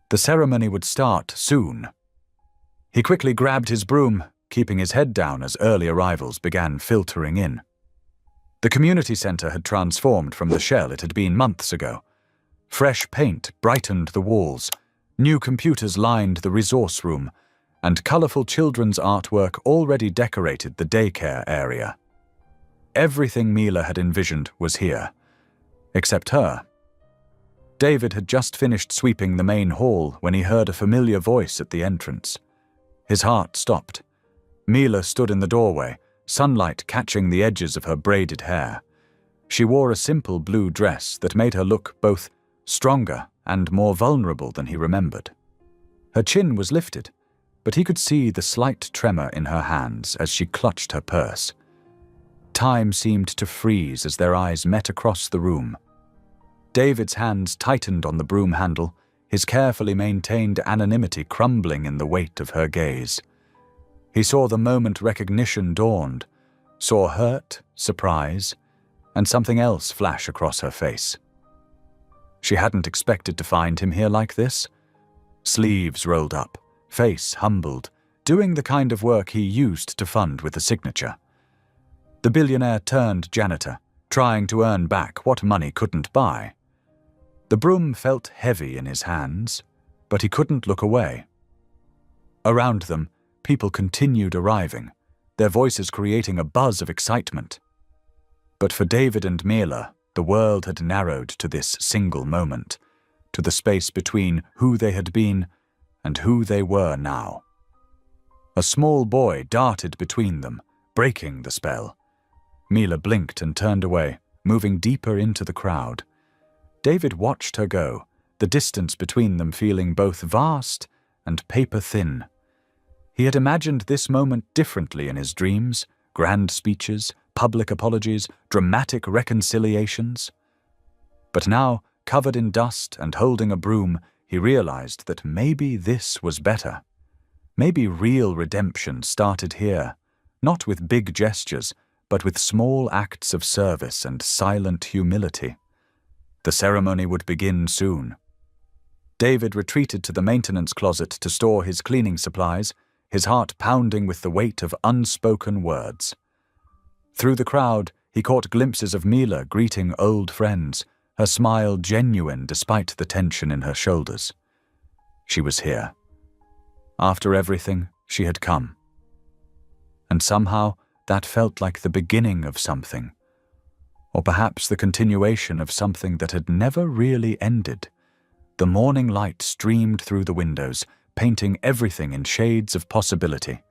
The ceremony would start soon. He quickly grabbed his broom, keeping his head down as early arrivals began filtering in. The community center had transformed from the shell it had been months ago. Fresh paint brightened the walls, new computers lined the resource room, and colorful children's artwork already decorated the daycare area. Everything Mila had envisioned was here, except her. David had just finished sweeping the main hall when he heard a familiar voice at the entrance. His heart stopped. Mila stood in the doorway, sunlight catching the edges of her braided hair. She wore a simple blue dress that made her look both stronger and more vulnerable than he remembered. Her chin was lifted, but he could see the slight tremor in her hands as she clutched her purse. Time seemed to freeze as their eyes met across the room. David's hands tightened on the broom handle, his carefully maintained anonymity crumbling in the weight of her gaze. He saw the moment recognition dawned, saw hurt, surprise, and something else flash across her face. She hadn't expected to find him here like this. Sleeves rolled up, face humbled, doing the kind of work he used to fund with a signature. The billionaire turned janitor, trying to earn back what money couldn't buy. The broom felt heavy in his hands, but he couldn't look away. Around them, people continued arriving, their voices creating a buzz of excitement. But for David and Mila, the world had narrowed to this single moment, to the space between who they had been and who they were now. A small boy darted between them, breaking the spell. Mila blinked and turned away, moving deeper into the crowd. David watched her go, the distance between them feeling both vast and paper-thin. He had imagined this moment differently in his dreams, grand speeches, public apologies, dramatic reconciliations. But now, covered in dust and holding a broom, he realized that maybe this was better. Maybe real redemption started here, not with big gestures, but with small acts of service and silent humility. The ceremony would begin soon. David retreated to the maintenance closet to store his cleaning supplies, his heart pounding with the weight of unspoken words. Through the crowd, he caught glimpses of Mila greeting old friends, her smile genuine despite the tension in her shoulders. She was here. After everything, she had come. And somehow, that felt like the beginning of something, or perhaps the continuation of something that had never really ended. The morning light streamed through the windows, painting everything in shades of possibility.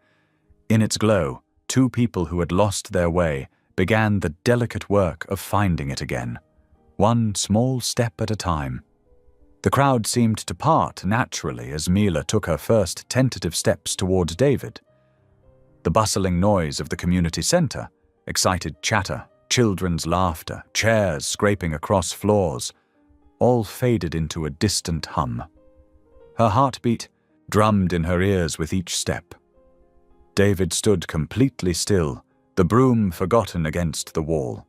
In its glow, two people who had lost their way began the delicate work of finding it again, one small step at a time. The crowd seemed to part naturally as Mila took her first tentative steps toward David. The bustling noise of the community center, excited chatter, children's laughter, chairs scraping across floors, all faded into a distant hum. Her heartbeat drummed in her ears with each step. David stood completely still, the broom forgotten against the wall.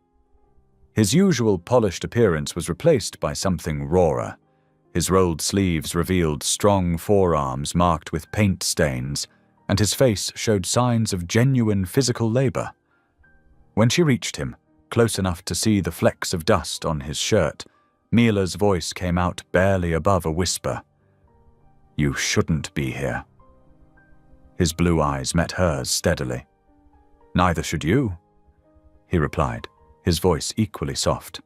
His usual polished appearance was replaced by something rawer. His rolled sleeves revealed strong forearms marked with paint stains, and his face showed signs of genuine physical labor. When she reached him, close enough to see the flecks of dust on his shirt, Mila's voice came out barely above a whisper. "You shouldn't be here." His blue eyes met hers steadily. "Neither should you," he replied, his voice equally soft.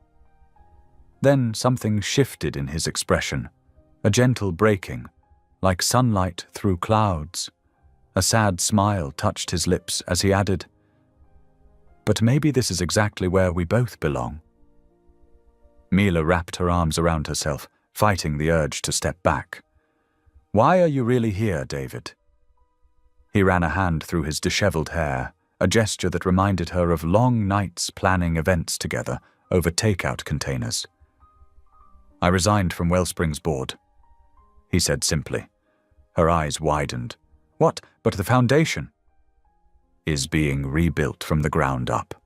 Then something shifted in his expression, a gentle breaking, like sunlight through clouds. A sad smile touched his lips as he added, "But maybe this is exactly where we both belong." Mila wrapped her arms around herself, fighting the urge to step back. "Why are you really here, David?" He ran a hand through his disheveled hair, a gesture that reminded her of long nights planning events together over takeout containers. "I resigned from Wellspring's board," he said simply. Her eyes widened. "What, but the foundation?" "Is being rebuilt from the ground up,"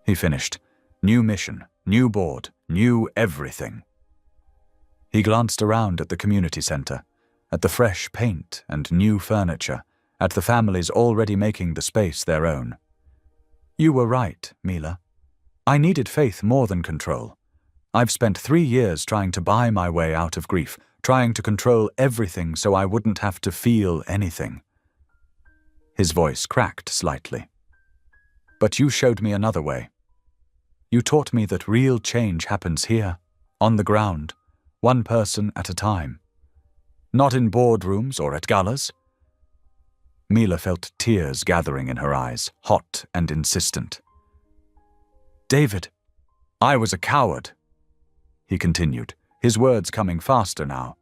he finished. "New mission, new board, new everything." He glanced around at the community center, at the fresh paint and new furniture, at the families already making the space their own. "You were right, Mila. I needed faith more than control. I've spent 3 years trying to buy my way out of grief, trying to control everything so I wouldn't have to feel anything." His voice cracked slightly. "But you showed me another way. You taught me that real change happens here, on the ground, one person at a time. Not in boardrooms or at galas." Mila felt tears gathering in her eyes, hot and insistent. "David, I was a coward," he continued, his words coming faster now.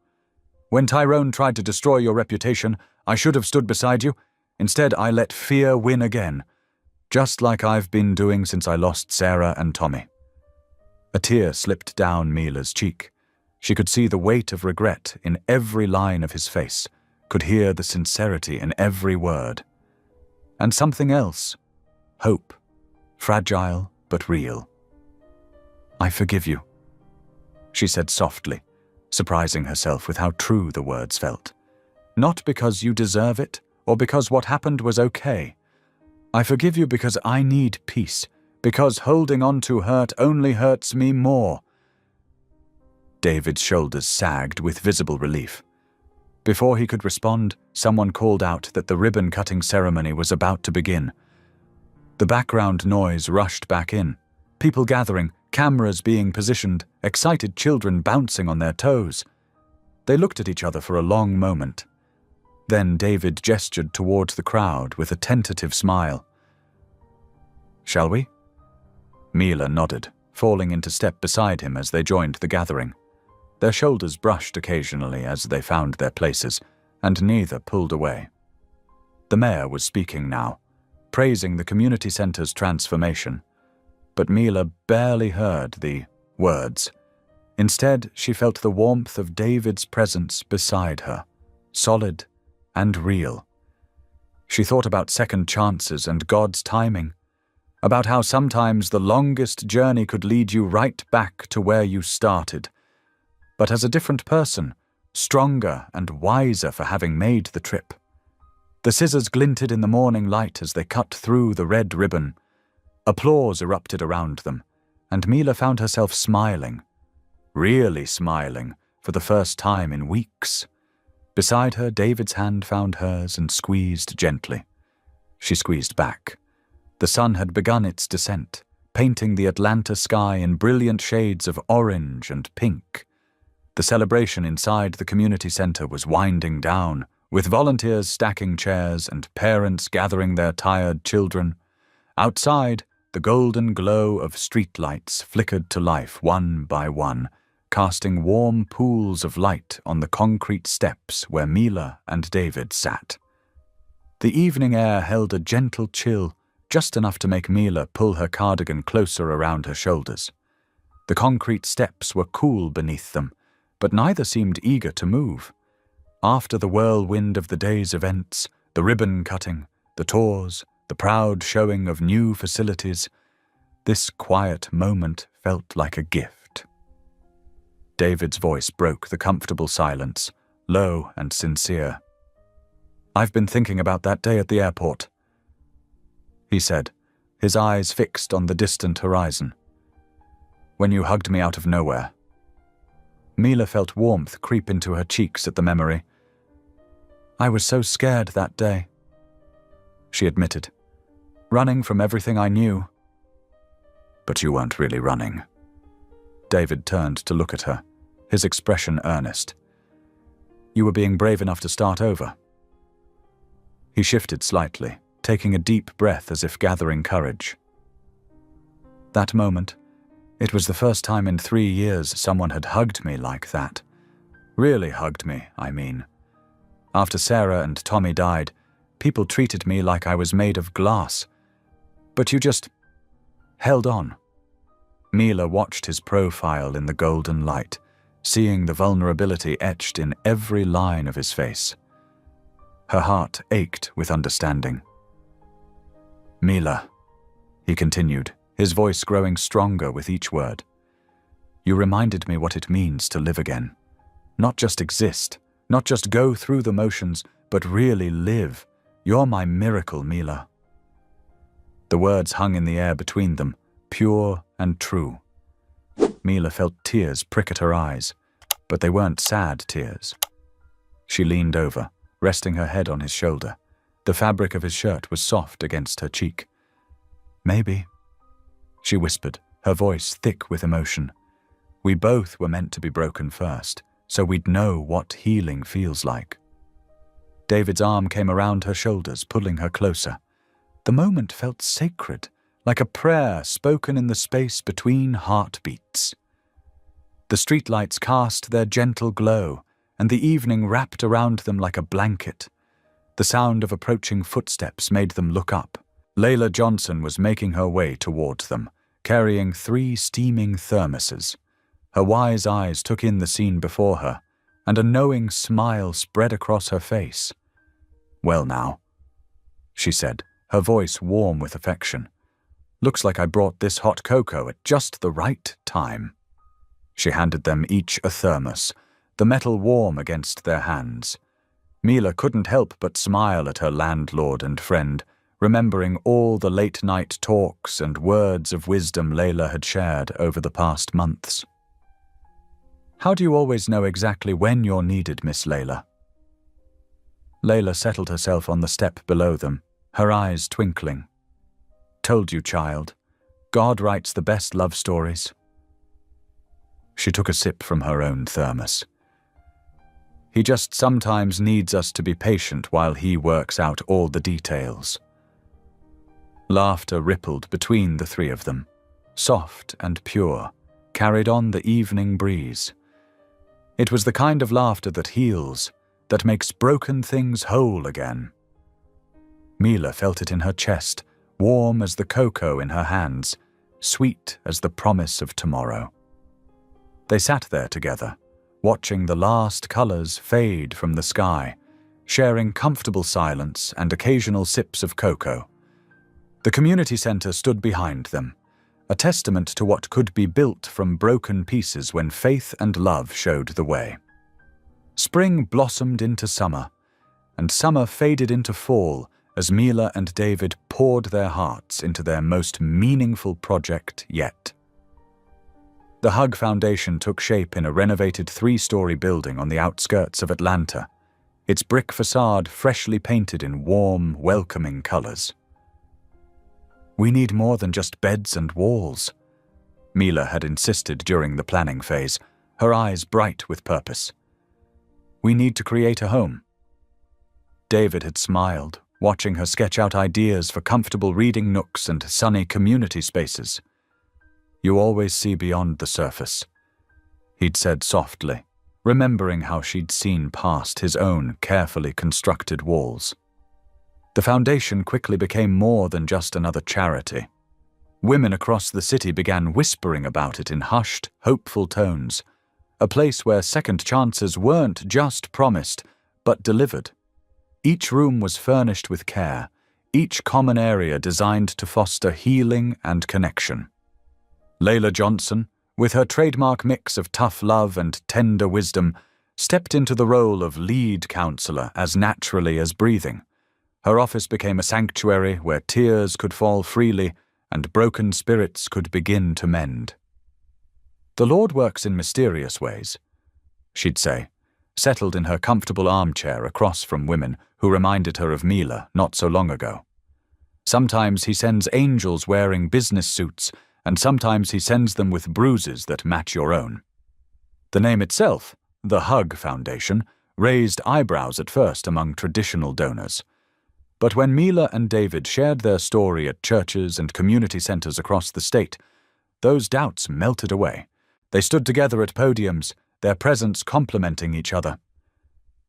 "When Tyrone tried to destroy your reputation, I should have stood beside you. Instead, I let fear win again, just like I've been doing since I lost Sarah and Tommy." A tear slipped down Mila's cheek. She could see the weight of regret in every line of his face, could hear the sincerity in every word. And something else, hope, fragile but real. "I forgive you," she said softly, surprising herself with how true the words felt. "Not because you deserve it, or because what happened was okay. I forgive you because I need peace, because holding on to hurt only hurts me more." David's shoulders sagged with visible relief. Before he could respond, someone called out that the ribbon-cutting ceremony was about to begin. The background noise rushed back in. People gathering, cameras being positioned, excited children bouncing on their toes. They looked at each other for a long moment. Then David gestured towards the crowd with a tentative smile. "Shall we?" Mila nodded, falling into step beside him as they joined the gathering. Their shoulders brushed occasionally as they found their places, and neither pulled away. The mayor was speaking now, praising the community center's transformation. But Mila barely heard the words. Instead, she felt the warmth of David's presence beside her, solid and real. She thought about second chances and God's timing, about how sometimes the longest journey could lead you right back to where you started, but as a different person, stronger and wiser for having made the trip. The scissors glinted in the morning light as they cut through the red ribbon. Applause erupted around them, and Mila found herself smiling, really smiling, for the first time in weeks. Beside her, David's hand found hers and squeezed gently. She squeezed back. The sun had begun its descent, painting the Atlanta sky in brilliant shades of orange and pink. The celebration inside the community center was winding down, with volunteers stacking chairs and parents gathering their tired children. Outside, the golden glow of streetlights flickered to life one by one, casting warm pools of light on the concrete steps where Mila and David sat. The evening air held a gentle chill, just enough to make Mila pull her cardigan closer around her shoulders. The concrete steps were cool beneath them, but neither seemed eager to move. After the whirlwind of the day's events, the ribbon cutting, the tours, the proud showing of new facilities, this quiet moment felt like a gift. David's voice broke the comfortable silence, low and sincere. "I've been thinking about that day at the airport," he said, his eyes fixed on the distant horizon. "When you hugged me out of nowhere." Mila felt warmth creep into her cheeks at the memory. "I was so scared that day," she admitted, "running from everything I knew." "But you weren't really running." David turned to look at her, his expression earnest. "You were being brave enough to start over." He shifted slightly, taking a deep breath as if gathering courage. That moment, it was the first time in 3 years someone had hugged me like that. Really hugged me, I mean. After Sarah and Tommy died, people treated me like I was made of glass. But you just held on. Mila watched his profile in the golden light, seeing the vulnerability etched in every line of his face. Her heart ached with understanding. "Mila," he continued, his voice growing stronger with each word. "You reminded me what it means to live again. Not just exist, not just go through the motions, but really live. You're my miracle, Mila." The words hung in the air between them, pure and true. Mila felt tears prick at her eyes, but they weren't sad tears. She leaned over, resting her head on his shoulder. The fabric of his shirt was soft against her cheek. "Maybe," she whispered, her voice thick with emotion. "We both were meant to be broken first, so we'd know what healing feels like." David's arm came around her shoulders, pulling her closer. The moment felt sacred, like a prayer spoken in the space between heartbeats. The streetlights cast their gentle glow, and the evening wrapped around them like a blanket. The sound of approaching footsteps made them look up. Layla Johnson was making her way toward them, carrying 3 steaming thermoses. Her wise eyes took in the scene before her, and a knowing smile spread across her face. "Well now," she said, her voice warm with affection. "Looks like I brought this hot cocoa at just the right time." She handed them each a thermos, the metal warm against their hands. Mila couldn't help but smile at her landlord and friend, remembering all the late-night talks and words of wisdom Layla had shared over the past months. "How do you always know exactly when you're needed, Miss Layla?" Layla settled herself on the step below them, her eyes twinkling. "Told you, child. God writes the best love stories." She took a sip from her own thermos. "He just sometimes needs us to be patient while he works out all the details." Laughter rippled between the 3 of them, soft and pure, carried on the evening breeze. It was the kind of laughter that heals, that makes broken things whole again. Mila felt it in her chest, warm as the cocoa in her hands, sweet as the promise of tomorrow. They sat there together, watching the last colors fade from the sky, sharing comfortable silence and occasional sips of cocoa. The community center stood behind them, a testament to what could be built from broken pieces when faith and love showed the way. Spring blossomed into summer, and summer faded into fall as Mila and David poured their hearts into their most meaningful project yet. The Hug Foundation took shape in a renovated 3-story building on the outskirts of Atlanta, its brick facade freshly painted in warm, welcoming colors. "We need more than just beds and walls," Mila had insisted during the planning phase, her eyes bright with purpose. "We need to create a home." David had smiled, watching her sketch out ideas for comfortable reading nooks and sunny community spaces. "You always see beyond the surface," he'd said softly, remembering how she'd seen past his own carefully constructed walls. The foundation quickly became more than just another charity. Women across the city began whispering about it in hushed, hopeful tones, a place where second chances weren't just promised, but delivered. Each room was furnished with care, each common area designed to foster healing and connection. Layla Johnson, with her trademark mix of tough love and tender wisdom, stepped into the role of lead counselor as naturally as breathing. Her office became a sanctuary where tears could fall freely and broken spirits could begin to mend. "The Lord works in mysterious ways," she'd say, settled in her comfortable armchair across from women who reminded her of Mila not so long ago. "Sometimes he sends angels wearing business suits, and sometimes he sends them with bruises that match your own." The name itself, the Hug Foundation, raised eyebrows at first among traditional donors. But when Mila and David shared their story at churches and community centers across the state, those doubts melted away. They stood together at podiums, their presence complementing each other.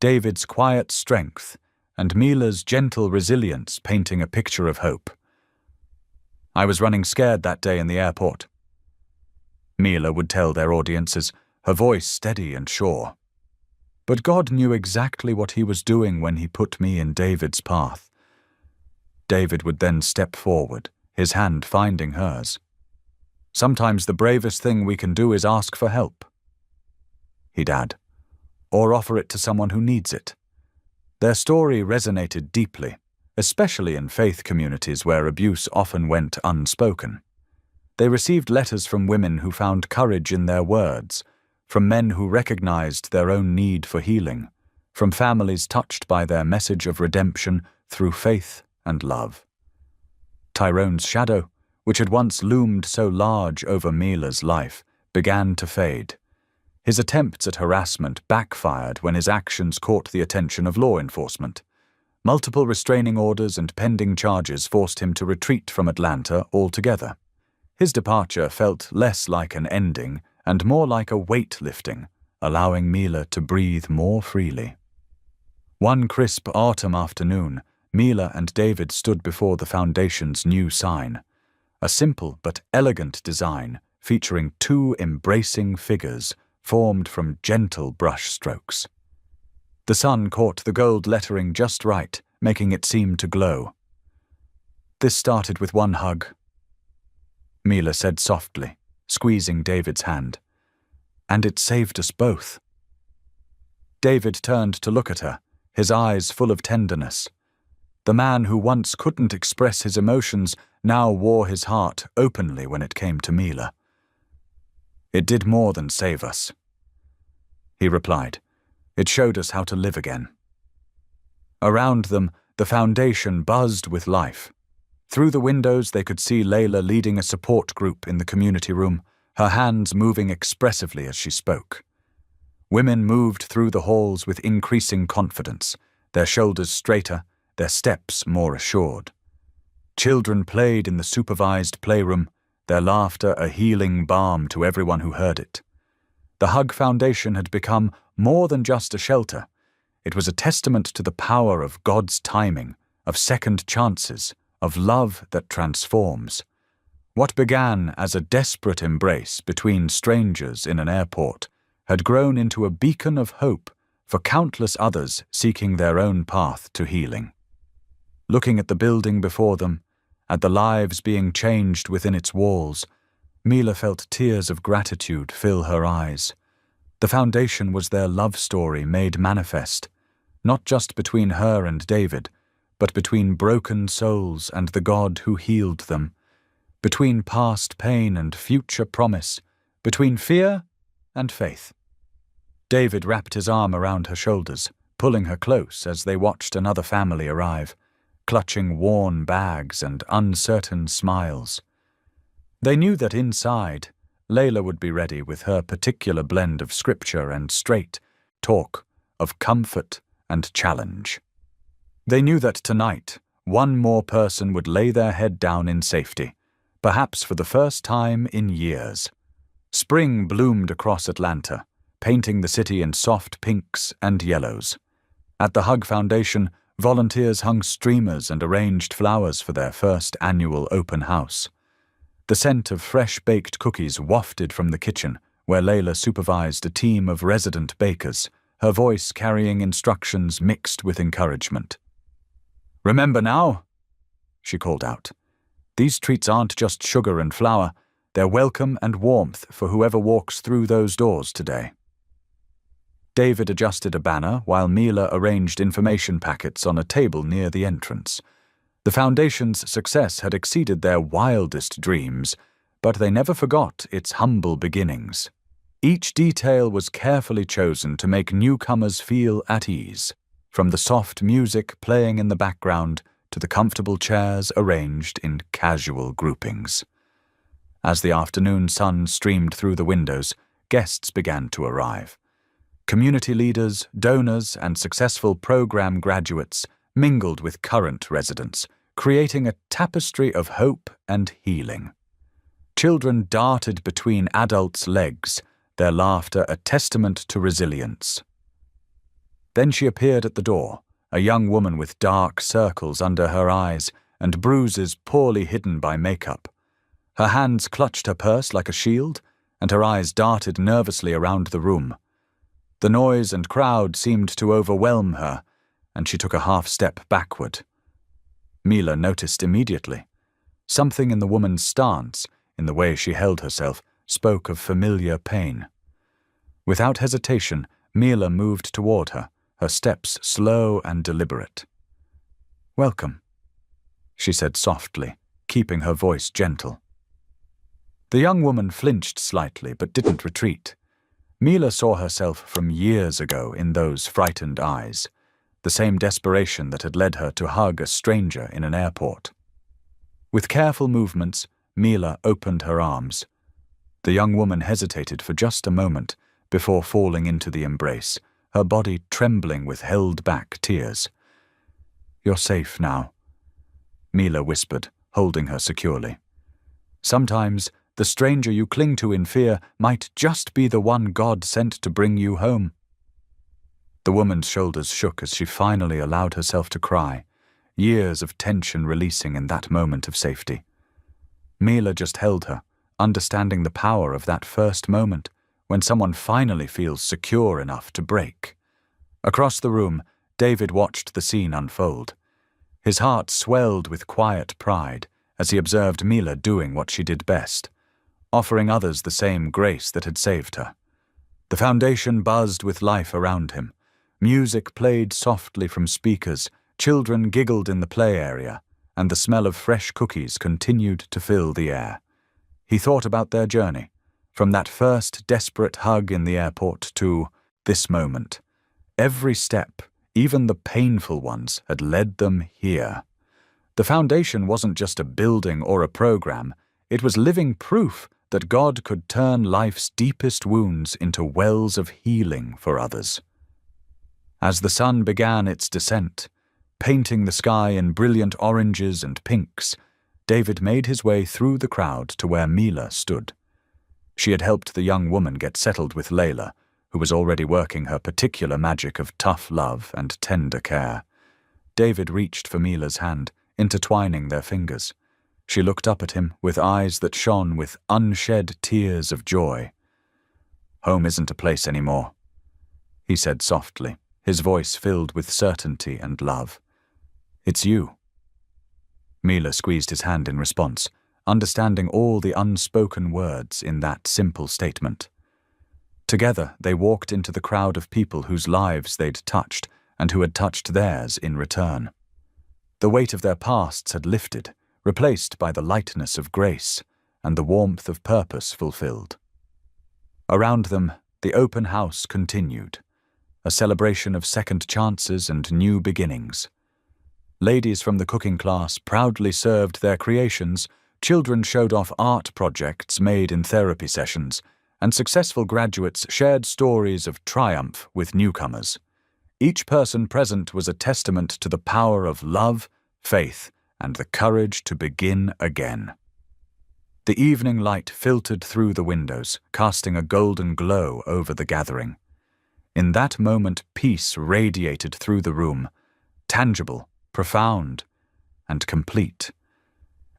David's quiet strength and Mila's gentle resilience painting a picture of hope. "I was running scared that day in the airport," Mila would tell their audiences, her voice steady and sure. "But God knew exactly what he was doing when he put me in David's path." David would then step forward, his hand finding hers. "Sometimes the bravest thing we can do is ask for help," he'd add, "or offer it to someone who needs it." Their story resonated deeply, especially in faith communities where abuse often went unspoken. They received letters from women who found courage in their words, from men who recognized their own need for healing, from families touched by their message of redemption through faith and love. Tyrone's shadow, which had once loomed so large over Mila's life, began to fade. His attempts at harassment backfired when his actions caught the attention of law enforcement. Multiple restraining orders and pending charges forced him to retreat from Atlanta altogether. His departure felt less like an ending and more like a weight lifting, allowing Mila to breathe more freely. One crisp autumn afternoon, Mila and David stood before the foundation's new sign, a simple but elegant design featuring two embracing figures formed from gentle brush strokes. The sun caught the gold lettering just right, making it seem to glow. "This started with one hug," Mila said softly, squeezing David's hand. "And it saved us both." David turned to look at her, his eyes full of tenderness. The man who once couldn't express his emotions now wore his heart openly when it came to Mila. "It did more than save us," he replied. "It showed us how to live again." Around them, the foundation buzzed with life. Through the windows, they could see Layla leading a support group in the community room, her hands moving expressively as she spoke. Women moved through the halls with increasing confidence, their shoulders straighter, their steps more assured. Children played in the supervised playroom, their laughter a healing balm to everyone who heard it. The Hug Foundation had become more than just a shelter. It was a testament to the power of God's timing, of second chances, of love that transforms. What began as a desperate embrace between strangers in an airport had grown into a beacon of hope for countless others seeking their own path to healing. Looking at the building before them, at the lives being changed within its walls, Mila felt tears of gratitude fill her eyes. The foundation was their love story made manifest, not just between her and David, but between broken souls and the God who healed them, between past pain and future promise, between fear and faith. David wrapped his arm around her shoulders, pulling her close as they watched another family arrive, clutching worn bags and uncertain smiles. They knew that inside, Layla would be ready with her particular blend of scripture and straight talk, of comfort and challenge. They knew that tonight, one more person would lay their head down in safety, perhaps for the first time in years. Spring bloomed across Atlanta, painting the city in soft pinks and yellows. At the Hug Foundation, Volunteers hung streamers and arranged flowers for their first annual open house. The scent of fresh-baked cookies wafted from the kitchen, where Layla supervised a team of resident bakers, her voice carrying instructions mixed with encouragement. "Remember now," she called out. "These treats aren't just sugar and flour. They're welcome and warmth for whoever walks through those doors today." David adjusted a banner while Mila arranged information packets on a table near the entrance. The Foundation's success had exceeded their wildest dreams, but they never forgot its humble beginnings. Each detail was carefully chosen to make newcomers feel at ease, from the soft music playing in the background to the comfortable chairs arranged in casual groupings. As the afternoon sun streamed through the windows, guests began to arrive. Community leaders, donors, and successful program graduates mingled with current residents, creating a tapestry of hope and healing. Children darted between adults' legs, their laughter a testament to resilience. Then she appeared at the door, a young woman with dark circles under her eyes and bruises poorly hidden by makeup. Her hands clutched her purse like a shield, and her eyes darted nervously around the room. The noise and crowd seemed to overwhelm her, and she took a half step backward. Mila noticed immediately. Something in the woman's stance, in the way she held herself, spoke of familiar pain. Without hesitation, Mila moved toward her, her steps slow and deliberate. "Welcome," she said softly, keeping her voice gentle. The young woman flinched slightly but didn't retreat. Mila saw herself from years ago in those frightened eyes, the same desperation that had led her to hug a stranger in an airport. With careful movements, Mila opened her arms. The young woman hesitated for just a moment before falling into the embrace, her body trembling with held-back tears. "You're safe now," Mila whispered, holding her securely. "Sometimes the stranger you cling to in fear might just be the one God sent to bring you home." The woman's shoulders shook as she finally allowed herself to cry, years of tension releasing in that moment of safety. Mila just held her, understanding the power of that first moment, when someone finally feels secure enough to break. Across the room, David watched the scene unfold. His heart swelled with quiet pride as he observed Mila doing what she did best, offering others the same grace that had saved her. The Foundation buzzed with life around him. Music played softly from speakers, children giggled in the play area, and the smell of fresh cookies continued to fill the air. He thought about their journey, from that first desperate hug in the airport to this moment. Every step, even the painful ones, had led them here. The Foundation wasn't just a building or a program, it was living proof that God could turn life's deepest wounds into wells of healing for others. As the sun began its descent, painting the sky in brilliant oranges and pinks, David made his way through the crowd to where Mila stood. She had helped the young woman get settled with Layla, who was already working her particular magic of tough love and tender care. David reached for Mila's hand, intertwining their fingers. She looked up at him with eyes that shone with unshed tears of joy. "Home isn't a place anymore," he said softly, his voice filled with certainty and love. "It's you." Mila squeezed his hand in response, understanding all the unspoken words in that simple statement. Together, they walked into the crowd of people whose lives they'd touched and who had touched theirs in return. The weight of their pasts had lifted, replaced by the lightness of grace and the warmth of purpose fulfilled. Around them, the open house continued, a celebration of second chances and new beginnings. Ladies from the cooking class proudly served their creations, children showed off art projects made in therapy sessions, and successful graduates shared stories of triumph with newcomers. Each person present was a testament to the power of love, faith, and the courage to begin again. The evening light filtered through the windows, casting a golden glow over the gathering. In that moment, peace radiated through the room. tangible, profound, and complete.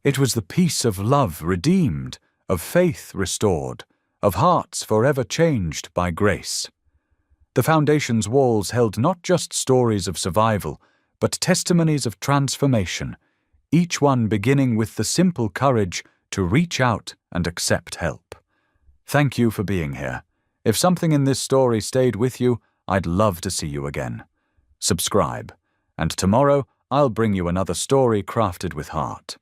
It was the peace of love redeemed, of faith restored, of hearts forever changed by grace. The foundation's walls held not just stories of survival, but testimonies of transformation, each one beginning with the simple courage to reach out and accept help. Thank you for being here. If something in this story stayed with you, I'd love to see you again. Subscribe, and tomorrow I'll bring you another story crafted with heart.